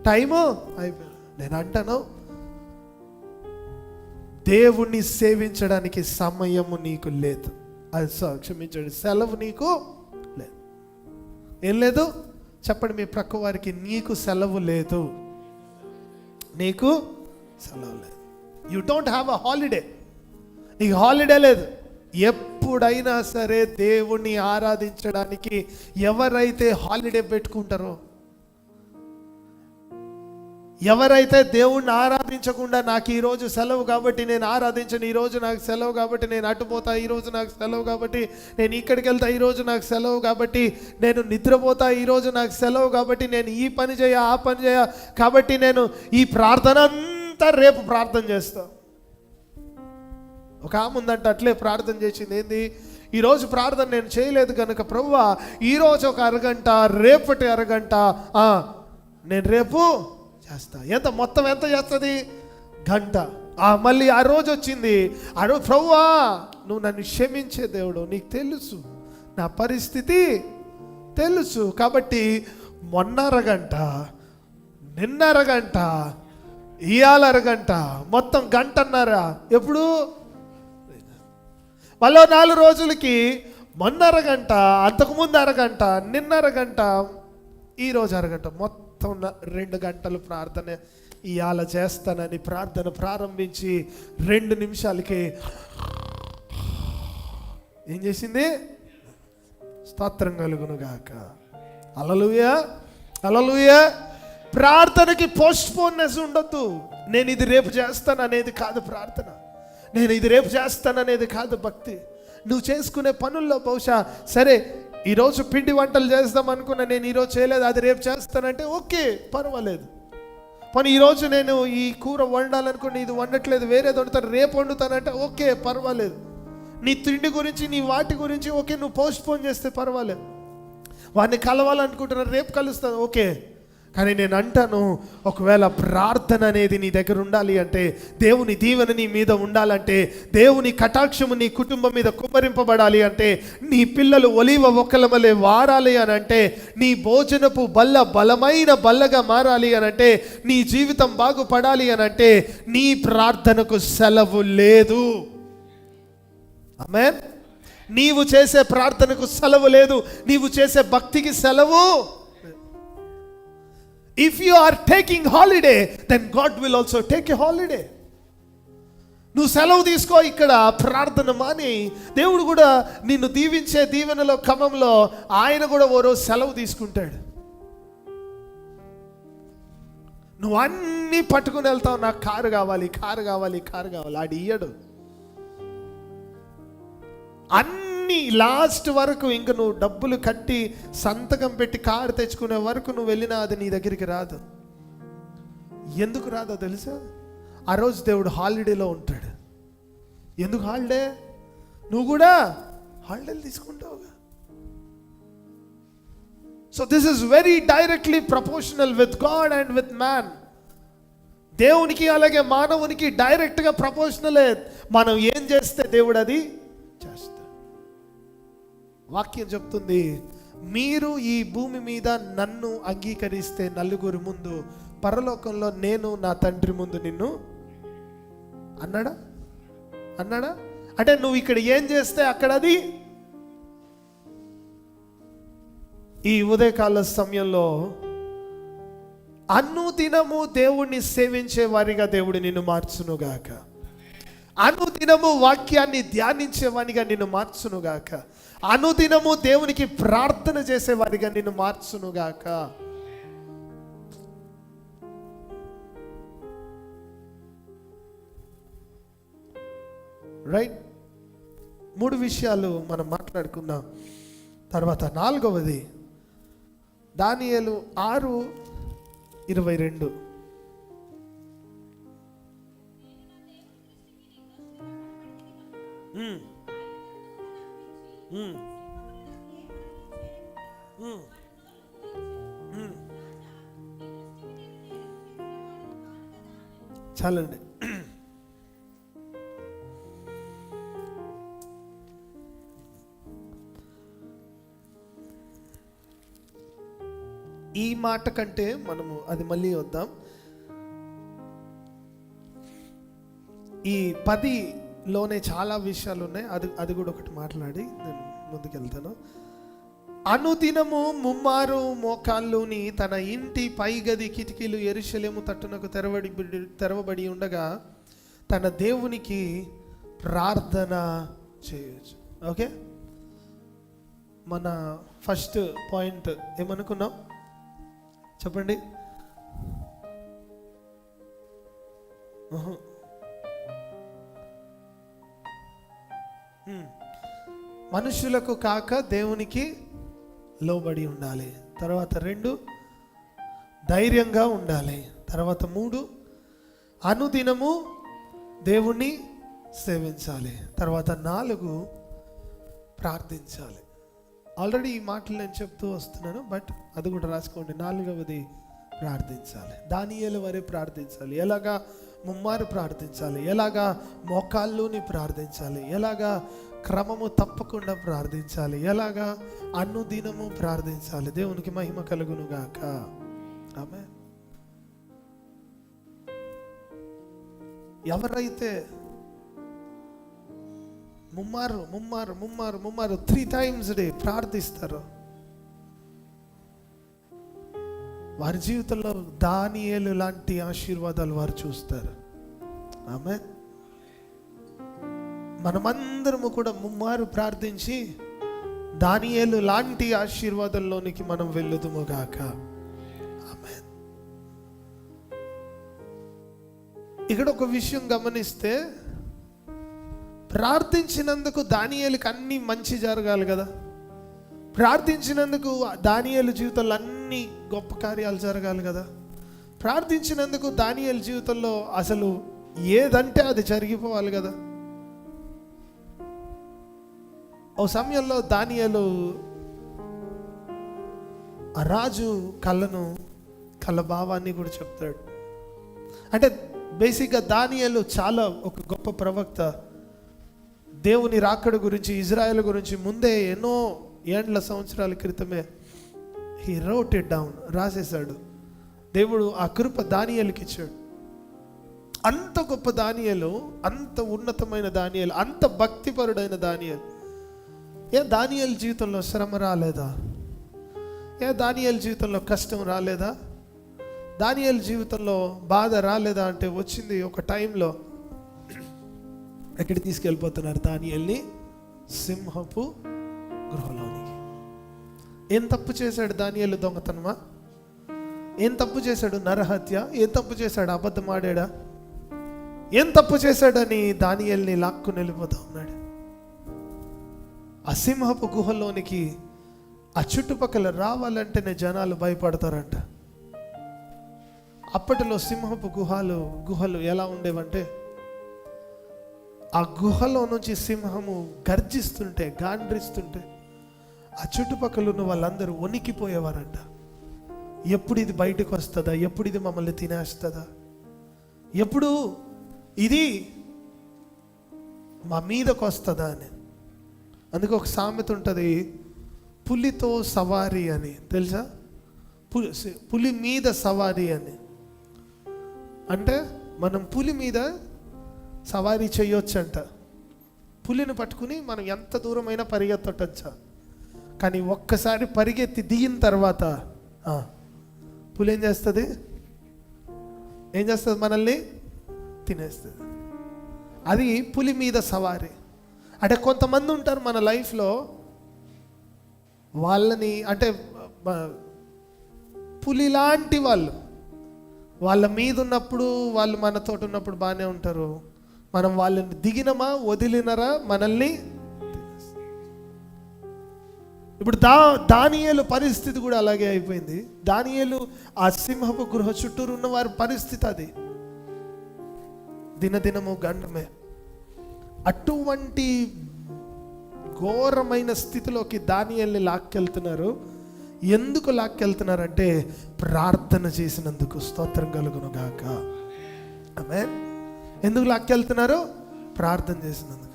టైము అయిపోయింది. నేను అంటాను, దేవుణ్ణి సేవించడానికి సమయము నీకు లేదు. అది క్షమించండి, సెలవు నీకు లేదు. ఏం లేదు చెప్పండి మీ ప్రక్క వారికి, నీకు సెలవు లేదు. నీకు సెలవు లేదు. You don't have a holiday. నీకు హాలిడే లేదు. ఎప్పుడైనా సరే దేవుణ్ణి ఆరాధించడానికి ఎవరైతే హాలిడే పెట్టుకుంటారో, ఎవరైతే దేవుణ్ణి ఆరాధించకుండా నాకు ఈరోజు సెలవు కాబట్టి నేను ఆరాధించను, ఈరోజు నాకు సెలవు కాబట్టి నేను అటుపోతా, ఈరోజు నాకు సెలవు కాబట్టి నేను ఇక్కడికి వెళ్తా, ఈరోజు నాకు సెలవు కాబట్టి నేను నిద్రపోతా, ఈరోజు నాకు సెలవు కాబట్టి నేను ఈ పని చేయ ఆ పని చేయ కాబట్టి నేను ఈ ప్రార్థన అంతా రేపు ప్రార్థన చేస్తా. ఒక ఆమె ఉందంట, అట్లే ప్రార్థన చేసింది. ఏంది, ఈరోజు ప్రార్థన నేను చేయలేదు కనుక ప్రభువా ఈరోజు ఒక అరగంట, రేపటి అరగంట నేను రేపు చేస్తా. మొత్తం ఎంత చేస్తుంది? గంట. మళ్ళీ ఆ రోజు వచ్చింది, ఆ రోజు ప్రభువా నువ్వు నన్ను క్షమించే దేవుడు, నీకు తెలుసు నా పరిస్థితి తెలుసు కాబట్టి మొన్న అరగంట, నిన్న అరగంట, ఇవాళ అరగంట, మొత్తం గంటన్నారా. ఎప్పుడు మళ్ళీ 4 రోజులకి మొన్న అరగంట, అంతకుముందు అరగంట, నిన్న అరగంట, ఈరోజు అరగంట, మొత్తం 2 గంటలు ప్రార్థన ఇవాళ చేస్తానని ప్రార్థన ప్రారంభించి 2 నిమిషాలకి ఏం చేసింది? స్తోత్రం కలుగును గాక. హల్లెలూయా, హల్లెలూయా. ప్రార్థనకి పోస్ట్పోన్నెస్ ఉండొద్దు. నేను ఇది రేపు చేస్తాను అనేది కాదు ప్రార్థన. నేను ఇది రేపు చేస్తాను అనేది కాదు భక్తి. నువ్వు చేసుకునే పనుల్లో బహుశా సరే ఈరోజు పిండి వంటలు చేద్దాం అనుకున్నా, నేను ఈరోజు చేయలేదు, అది రేపు చేస్తానంటే ఓకే, పర్వాలేదు. పని ఈరోజు నేను ఈ కూర వండాలనుకుని ఇది వండట్లేదు, వేరేది వండుతాను, రేపు వండుతానంటే ఓకే, పర్వాలేదు. నీ తిండి గురించి, నీ వాటి గురించి ఓకే, నువ్వు పోస్ట్పోన్ చేస్తే పర్వాలేదు. వాడిని కలవాలనుకుంటున్నారు, రేపు కలుస్తాను, ఓకే. కానీ నేను అంటాను, ఒకవేళ ప్రార్థన అనేది నీ దగ్గర ఉండాలి అంటే, దేవుని దీవెన నీ మీద ఉండాలంటే, దేవుని కటాక్షము నీ కుటుంబం మీద కుమ్మరింపబడాలి అంటే, నీ పిల్లలు ఒలీవ ఒక్కల వలె వారాలి అని అంటే, నీ భోజనపు బల్ల బలమైన బల్లగా మారాలి అని అంటే, నీ జీవితం బాగుపడాలి అని అంటే, నీ ప్రార్థనకు సెలవు లేదు. ఆమేన్. నీవు చేసే ప్రార్థనకు సెలవు లేదు, నీవు చేసే భక్తికి సెలవు. If you are taking holiday, then God will also take a holiday. నువ్వు సెలవు తీసుకో, ఇక్కడ ప్రార్థన మాని. దేవుడు కూడా నిన్ను దీవించే దీవెనలో క్రమంలో ఆయన కూడా ఓ రోజు సెలవు తీసుకుంటాడు. నువ్వు అన్నీ పట్టుకుని వెళ్తావు, నాకు కారు కావాలి, కారు కావాలి, కారు కావాలి. ఆడు ఇయ్యడు. అన్నీ లాస్ట్ వరకు ఇంక నువ్వు డబ్బులు కట్టి సంతకం పెట్టి కారు తెచ్చుకునే వరకు నువ్వు వెళ్ళినా అది నీ దగ్గరికి రాదు. ఎందుకు రాదో తెలుసా? ఆ రోజు దేవుడు హాలిడేలో ఉంటాడు. ఎందుకు హాలిడే? నువ్వు కూడా హాలిడేలు తీసుకుంటావుగా. So this is very directly proportional with God and with man. దేవునికి అలాగే మానవునికి డైరెక్ట్గా ప్రపోర్షనలే. మనం ఏం చేస్తే దేవుడు అది చేస్తాడు. వాక్యం చెప్తుంది, మీరు ఈ భూమి మీద నన్ను అంగీకరిస్తే నలుగురు ముందు, పరలోకంలో నేను నా తండ్రి ముందు నిన్ను అన్నాడా? అన్నాడా? అంటే నువ్వు ఇక్కడ ఏం చేస్తే అక్కడ అది. ఈ ఉదయకాల సమయంలో అనుదినము దేవుణ్ణి సేవించే వారిగా దేవుడు నిన్ను మార్చునుగాక. అనుదినము వాక్యాన్ని ధ్యానించేవానిగా నిన్ను మార్చునుగాక. అనుదినము దేవునికి ప్రార్థన చేసేవారిగా నిన్ను మార్చునుగాక. రైట్. 3 విషయాలు మనం మాట్లాడుకుందాం. తర్వాత 4వది దానియేలు 6:22. చాలండి. ఈ మాట కంటే మనము అది మళ్ళీ వద్దాం. ఈ 10లోనే చాలా విషయాలు ఉన్నాయి. అది కూడా ఒకటి మాట్లాడి నేను ముందుకెళ్తాను. అనుదినము ముమ్మారు మోకాళ్ళుని తన ఇంటి పైగది కిటికీలు యెరూషలేము తట్టునకు తెరవబడి ఉండగా తన దేవునికి ప్రార్థన చేయొచ్చు. ఓకే, మన ఫస్ట్ పాయింట్ ఏమనుకున్నాం చెప్పండి. మనుషులకు కాక దేవునికి లోబడి ఉండాలి. తర్వాత 2 ధైర్యంగా ఉండాలి. తర్వాత 3 అనుదినము దేవుణ్ణి సేవించాలి. తర్వాత 4 ప్రార్థించాలి. ఆల్రెడీ ఈ మాటలు నేను చెప్తూ వస్తున్నాను, బట్ అది కూడా రాసుకోండి. 4వది ప్రార్థించాలి. దానియేలు వరే ప్రార్థించాలి. ఎలాగా ముమ్మారు ప్రార్థించాలి, ఎలాగా మోకాళ్ళుని ప్రార్థించాలి, ఎలాగా క్రమము తప్పకుండా ప్రార్థించాలి, ఎలాగా అనుదినము ప్రార్థించాలి. దేవునికి మహిమ కలుగును గాక. ఆమేన్. ఎవరైతే ముమ్మారు 3 times a day ప్రార్థిస్తారు, వారి జీవితంలో దానియేలు లాంటి ఆశీర్వాదాలు వారు చూస్తారు. ఆమేన్. మనమందరము కూడా ముమ్మారు ప్రార్థించి దానియేలు లాంటి ఆశీర్వాదంలోనికి మనం వెళ్ళుదుము గాక. ఆమేన్. ఇక్కడ ఒక విషయం గమనిస్తే, ప్రార్థించినందుకు దానియేలుకి అన్ని మంచి జరగాలి కదా. ప్రార్థించినందుకు దానియేలు జీవితంలో అన్ని గొప్ప కార్యాలు జరగాలి కదా. ప్రార్థించినందుకు దానియేలు జీవితంలో అసలు ఏదంటే అది జరిగిపోవాలి కదా. ఓ సమయంలో దానియేలు ఆ రాజు కళ్ళ భావాన్ని కూడా చెప్తాడు. అంటే బేసిక్గా దానియేలు చాలా ఒక గొప్ప ప్రవక్త. దేవుని రాకడ గురించి, ఇజ్రాయెల్ గురించి ముందే ఎన్నో ఏండ్ల సంవత్సరాల క్రితమే హీ రోట్ ఇట్ డౌన్, రాసేశాడు. దేవుడు ఆ కృప దానియేలుకి ఇచ్చాడు. అంత గొప్ప దానియేలు, అంత ఉన్నతమైన దానియేలు, అంత భక్తిపరుడైన దానియేలు. దానియేలు జీవితంలో శ్రమ రాలేదా? దానియేలు జీవితంలో కష్టం రాలేదా? దానియేలు జీవితంలో బాధ రాలేదా? అంటే వచ్చింది. ఒక టైంలో ఎక్కడికి తీసుకెళ్ళిపోతున్నారు దానియేలుని? సింహపు గృహలోనికి. ఏం తప్పు చేశాడు దానియేలు? దొంగతనమా? ఏం తప్పు చేశాడు? నరహత్య? ఏం తప్పు చేశాడు? అబద్ధం ఆడాడా? ఏం తప్పు చేశాడని దానియేలుని లాక్కుని వెళ్ళిపోతా ఉన్నాడు. ఆ సింహపు గుహలోనికి ఆ చుట్టుపక్కల రావాలంటేనే జనాలు భయపడతారంట. అప్పటిలో సింహపు గుహలు ఎలా ఉండేవంటే, ఆ గుహలో నుంచి సింహము గర్జిస్తుంటే, గాండ్రిస్తుంటే ఆ చుట్టుపక్కల ఉన్న వాళ్ళందరూ వణికిపోయేవారంట. ఎప్పుడు ఇది బయటకు వస్తుందా? ఎప్పుడు ఇది మమ్మల్ని తినేస్తుందా? ఎప్పుడు ఇది మా మీదకు వస్తుందా అని. అందుకే ఒక సామెత ఉంటుంది, పులితో సవారీ అని. తెలుసా? పులి మీద సవారీ అని. అంటే మనం పులి మీద సవారీ చేయొచ్చంట. పులిని పట్టుకుని మనం ఎంత దూరమైనా పరిగెత్తొచ్చా. కానీ ఒక్కసారి పరిగెత్తి దిగిన తర్వాత పులి ఏం చేస్తుంది? మనల్ని తినేస్తుంది. అది పులి మీద సవారీ. అంటే కొంతమంది ఉంటారు మన లైఫ్లో, వాళ్ళని అంటే పులి లాంటి వాళ్ళు, వాళ్ళ మీద ఉన్నప్పుడు, వాళ్ళు మనతో ఉన్నప్పుడు బాగానే ఉంటారు. మనం వాళ్ళని దిగినమా వదిలినరా మనల్ని. ఇప్పుడు దానియేలు పరిస్థితి కూడా అలాగే అయిపోయింది. దానియేలు ఆ సింహపు గృహ చుట్టూరు ఉన్న వారి పరిస్థితి అది. దినదినము గండమే. అటువంటి ఘోరమైన స్థితిలోకి దానియేలుని లాక్కెళ్తున్నారు. ఎందుకు లాక్కెళ్తున్నారంటే ప్రార్థన చేసినందుకు. స్తోత్రం కలుగును గాక. ఆమేన్. ఎందుకు లాక్కెళ్తున్నారు? ప్రార్థన చేసినందుకు.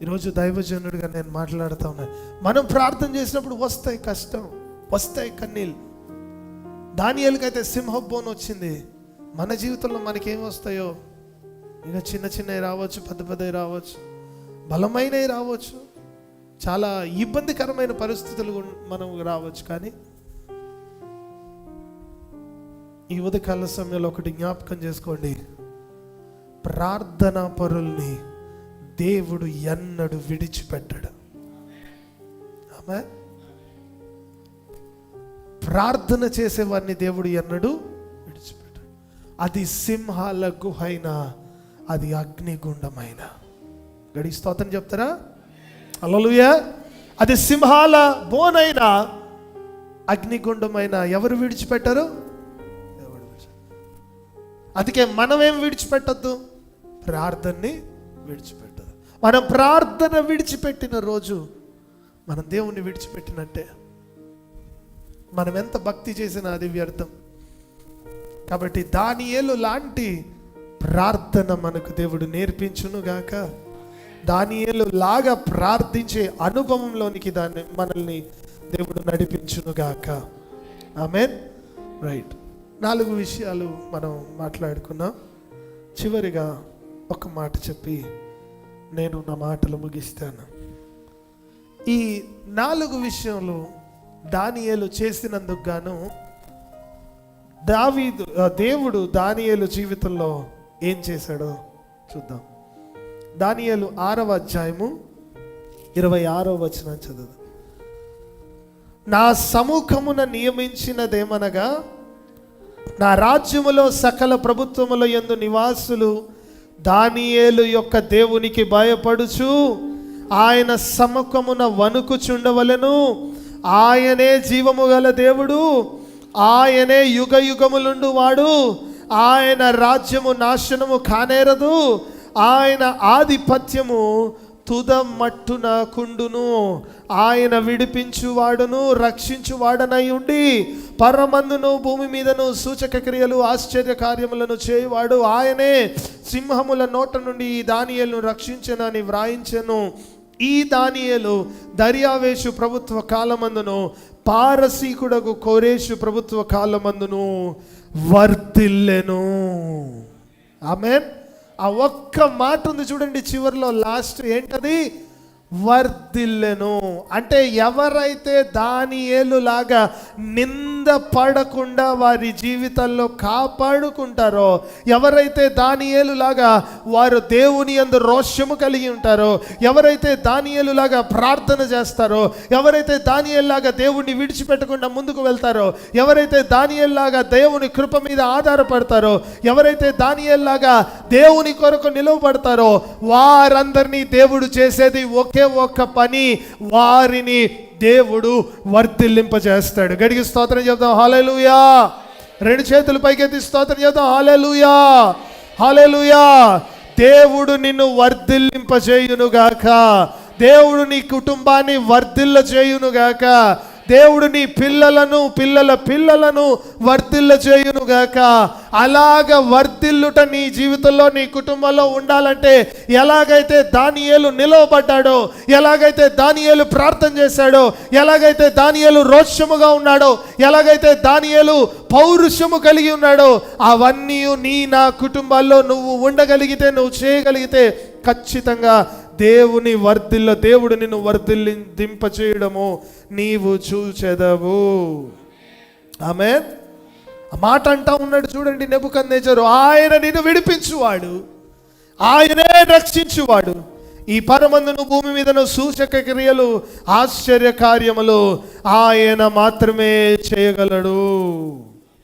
ఈరోజు దైవజనుడిగా నేను మాట్లాడుతూ ఉన్నాను. మనం ప్రార్థన చేసినప్పుడు వస్తాయి కష్టం, వస్తాయి కన్నీళ్ళు. దానియేలుకైతే సింహబోన్ వచ్చింది. మన జీవితంలో మనకేం వస్తాయో, ఇంకా చిన్న చిన్నవి రావచ్చు, పెద్ద పెద్దవి రావచ్చు, బలమైనవి రావచ్చు, చాలా ఇబ్బందికరమైన పరిస్థితులు మనం రావచ్చు. కానీ ఈ ఉదయకాల సమయంలో ఒకటి జ్ఞాపకం చేసుకోండి, ప్రార్థనా పరుల్ని దేవుడు ఎన్నడూ విడిచిపెట్టడు. ఆమేన్. ప్రార్థన చేసేవారిని దేవుడు ఎన్నడూ విడిచిపెట్టడు. అది సింహాల గుహైనా, అది అగ్నిగుండమైన. గడి స్తోత్రం చెప్తారా? హల్లెలూయా. అది సింహాల బోనైనా, అగ్నిగుండమైన ఎవరు విడిచిపెట్టరు? అందుకే మనమేం విడిచిపెట్టద్దు? ప్రార్థనని విడిచిపెట్టదు. మనం ప్రార్థన విడిచిపెట్టిన రోజు మనం దేవుణ్ణి విడిచిపెట్టినట్టే. మనం ఎంత భక్తి చేసినా అది వ్యర్థం. కాబట్టి దానియేలు లాంటి ప్రార్థన మనకు దేవుడు నేర్పించును గాక. దానియేలు లాగా ప్రార్థించే అనుభవంలోనికి మనల్ని దేవుడు నడిపించును గాక. ఆమేన్. రైట్. 4 విషయాలు మనం మాట్లాడుకున్నాం. చివరిగా ఒక మాట చెప్పి నేను నా మాటలు ముగిస్తాను. ఈ 4 విషయాలు దానియేలు చేసినందుకు గాను దేవుడు దానియేలు జీవితంలో ఏం చేశాడో చూద్దాం. దానియేలు 6వ అధ్యాయము 26వ వచనం చదువు. నా సముఖమున నియమించినదేమనగా, నా రాజ్యములో సకల ప్రభుత్వముల యందు నివాసులు దానియేలు యొక్క దేవునికి భయపడుచు ఆయన సముఖమున వణుకుచుండవలెను. ఆయనే జీవము గల దేవుడు, ఆయనే యుగ యుగములుండు వాడు. ఆయన రాజ్యము నాశనము కానేరదు, ఆయన ఆధిపత్యము తుదమట్టున కుండును. ఆయన విడిపించువాడును రక్షించువాడనై ఉండి పరమందును భూమి మీదను సూచక క్రియలు ఆశ్చర్య కార్యములను చేయువాడు. ఆయనే సింహముల నోట నుండి ఈ దానియేలును రక్షించెనని వ్రాయించెను. ఈ దానియేలు దర్యావేషు ప్రభుత్వ కాలమందును పారసీకుడకు కోరేషు ప్రభుత్వ కాలమందును వర్ధిల్లెను. ఆమేన్. ఆ ఒక్క మాట ఉంది చూడండి చివరిలో, లాస్ట్ ఏంటది? వర్ధిల్లెను. అంటే ఎవరైతే దానియేలు లాగా నింద పడకుండా వారి జీవితాల్లో కాపాడుకుంటారో, ఎవరైతే దానియేలు లాగా వారు దేవుని యందు రోషము కలిగి ఉంటారో, ఎవరైతే దానియేలు లాగా ప్రార్థన చేస్తారో, ఎవరైతే దానియేలు లాగా దేవుణ్ణి విడిచిపెట్టకుండా ముందుకు వెళ్తారో, ఎవరైతే దానియేలు లాగా దేవుని కృప మీద ఆధారపడతారో, ఎవరైతే దానియేలు లాగా దేవుని కొరకు నిలవబడతారో, వారందరినీ దేవుడు చేసేది ఒకే ఒక్క పని, వారిని దేవుడు వర్ధిల్లింపజేస్తాడు. గడికి స్తోత్రం చెప్దాం. హల్లెలూయా. 2 చేతులు పైకెత్తి స్తోత్రం చెప్దాం. హల్లెలూయా, హల్లెలూయా. దేవుడు నిన్ను వర్ధిల్లింపజేయునుగాక. దేవుడు నీ కుటుంబాన్ని వర్ధిల్ల చేయునుగాక. దేవుడు నీ పిల్లలను పిల్లల పిల్లలను వర్ధిల్ల చేయునుగాక. అలాగ వర్ధిల్లుట నీ జీవితంలో నీ కుటుంబంలో ఉండాలంటే, ఎలాగైతే దానియేలు నిలవబడ్డాడో, ఎలాగైతే దానియేలు ప్రార్థన చేశాడో, ఎలాగైతే దానియేలు రోషముగా ఉన్నాడో, ఎలాగైతే దానియేలు పౌరుషము కలిగి ఉన్నాడో, అవన్నీ నీ నా కుటుంబాల్లో నువ్వు ఉండగలిగితే, నువ్వు చేయగలిగితే ఖచ్చితంగా దేవుడు నిన్ను వర్ధిల్లింప చేయడము నీవు చూచెదవు. ఆమేన్. ఆ మాట అంటా ఉన్నాడు చూడండి నెబుకద్నెజరు, ఆయన నిన్ను విడిపించువాడు, ఆయనే రక్షించువాడు, ఈ పరమందును భూమి మీదను సూచక క్రియలు ఆశ్చర్య కార్యములు ఆయన మాత్రమే చేయగలడు.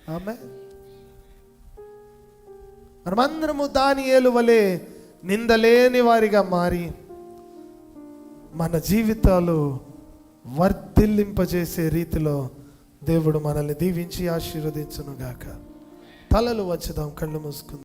ఆమేన్. మనమందరము దానియేలు వలె నిందలేని వారిగా మారి మన జీవితాలు వర్ధిల్లింపజేసే రీతిలో దేవుడు మనల్ని దీవించి ఆశీర్వదించును గాక. తలలు వచ్చుదాం, కళ్ళు మూసుకుందాం.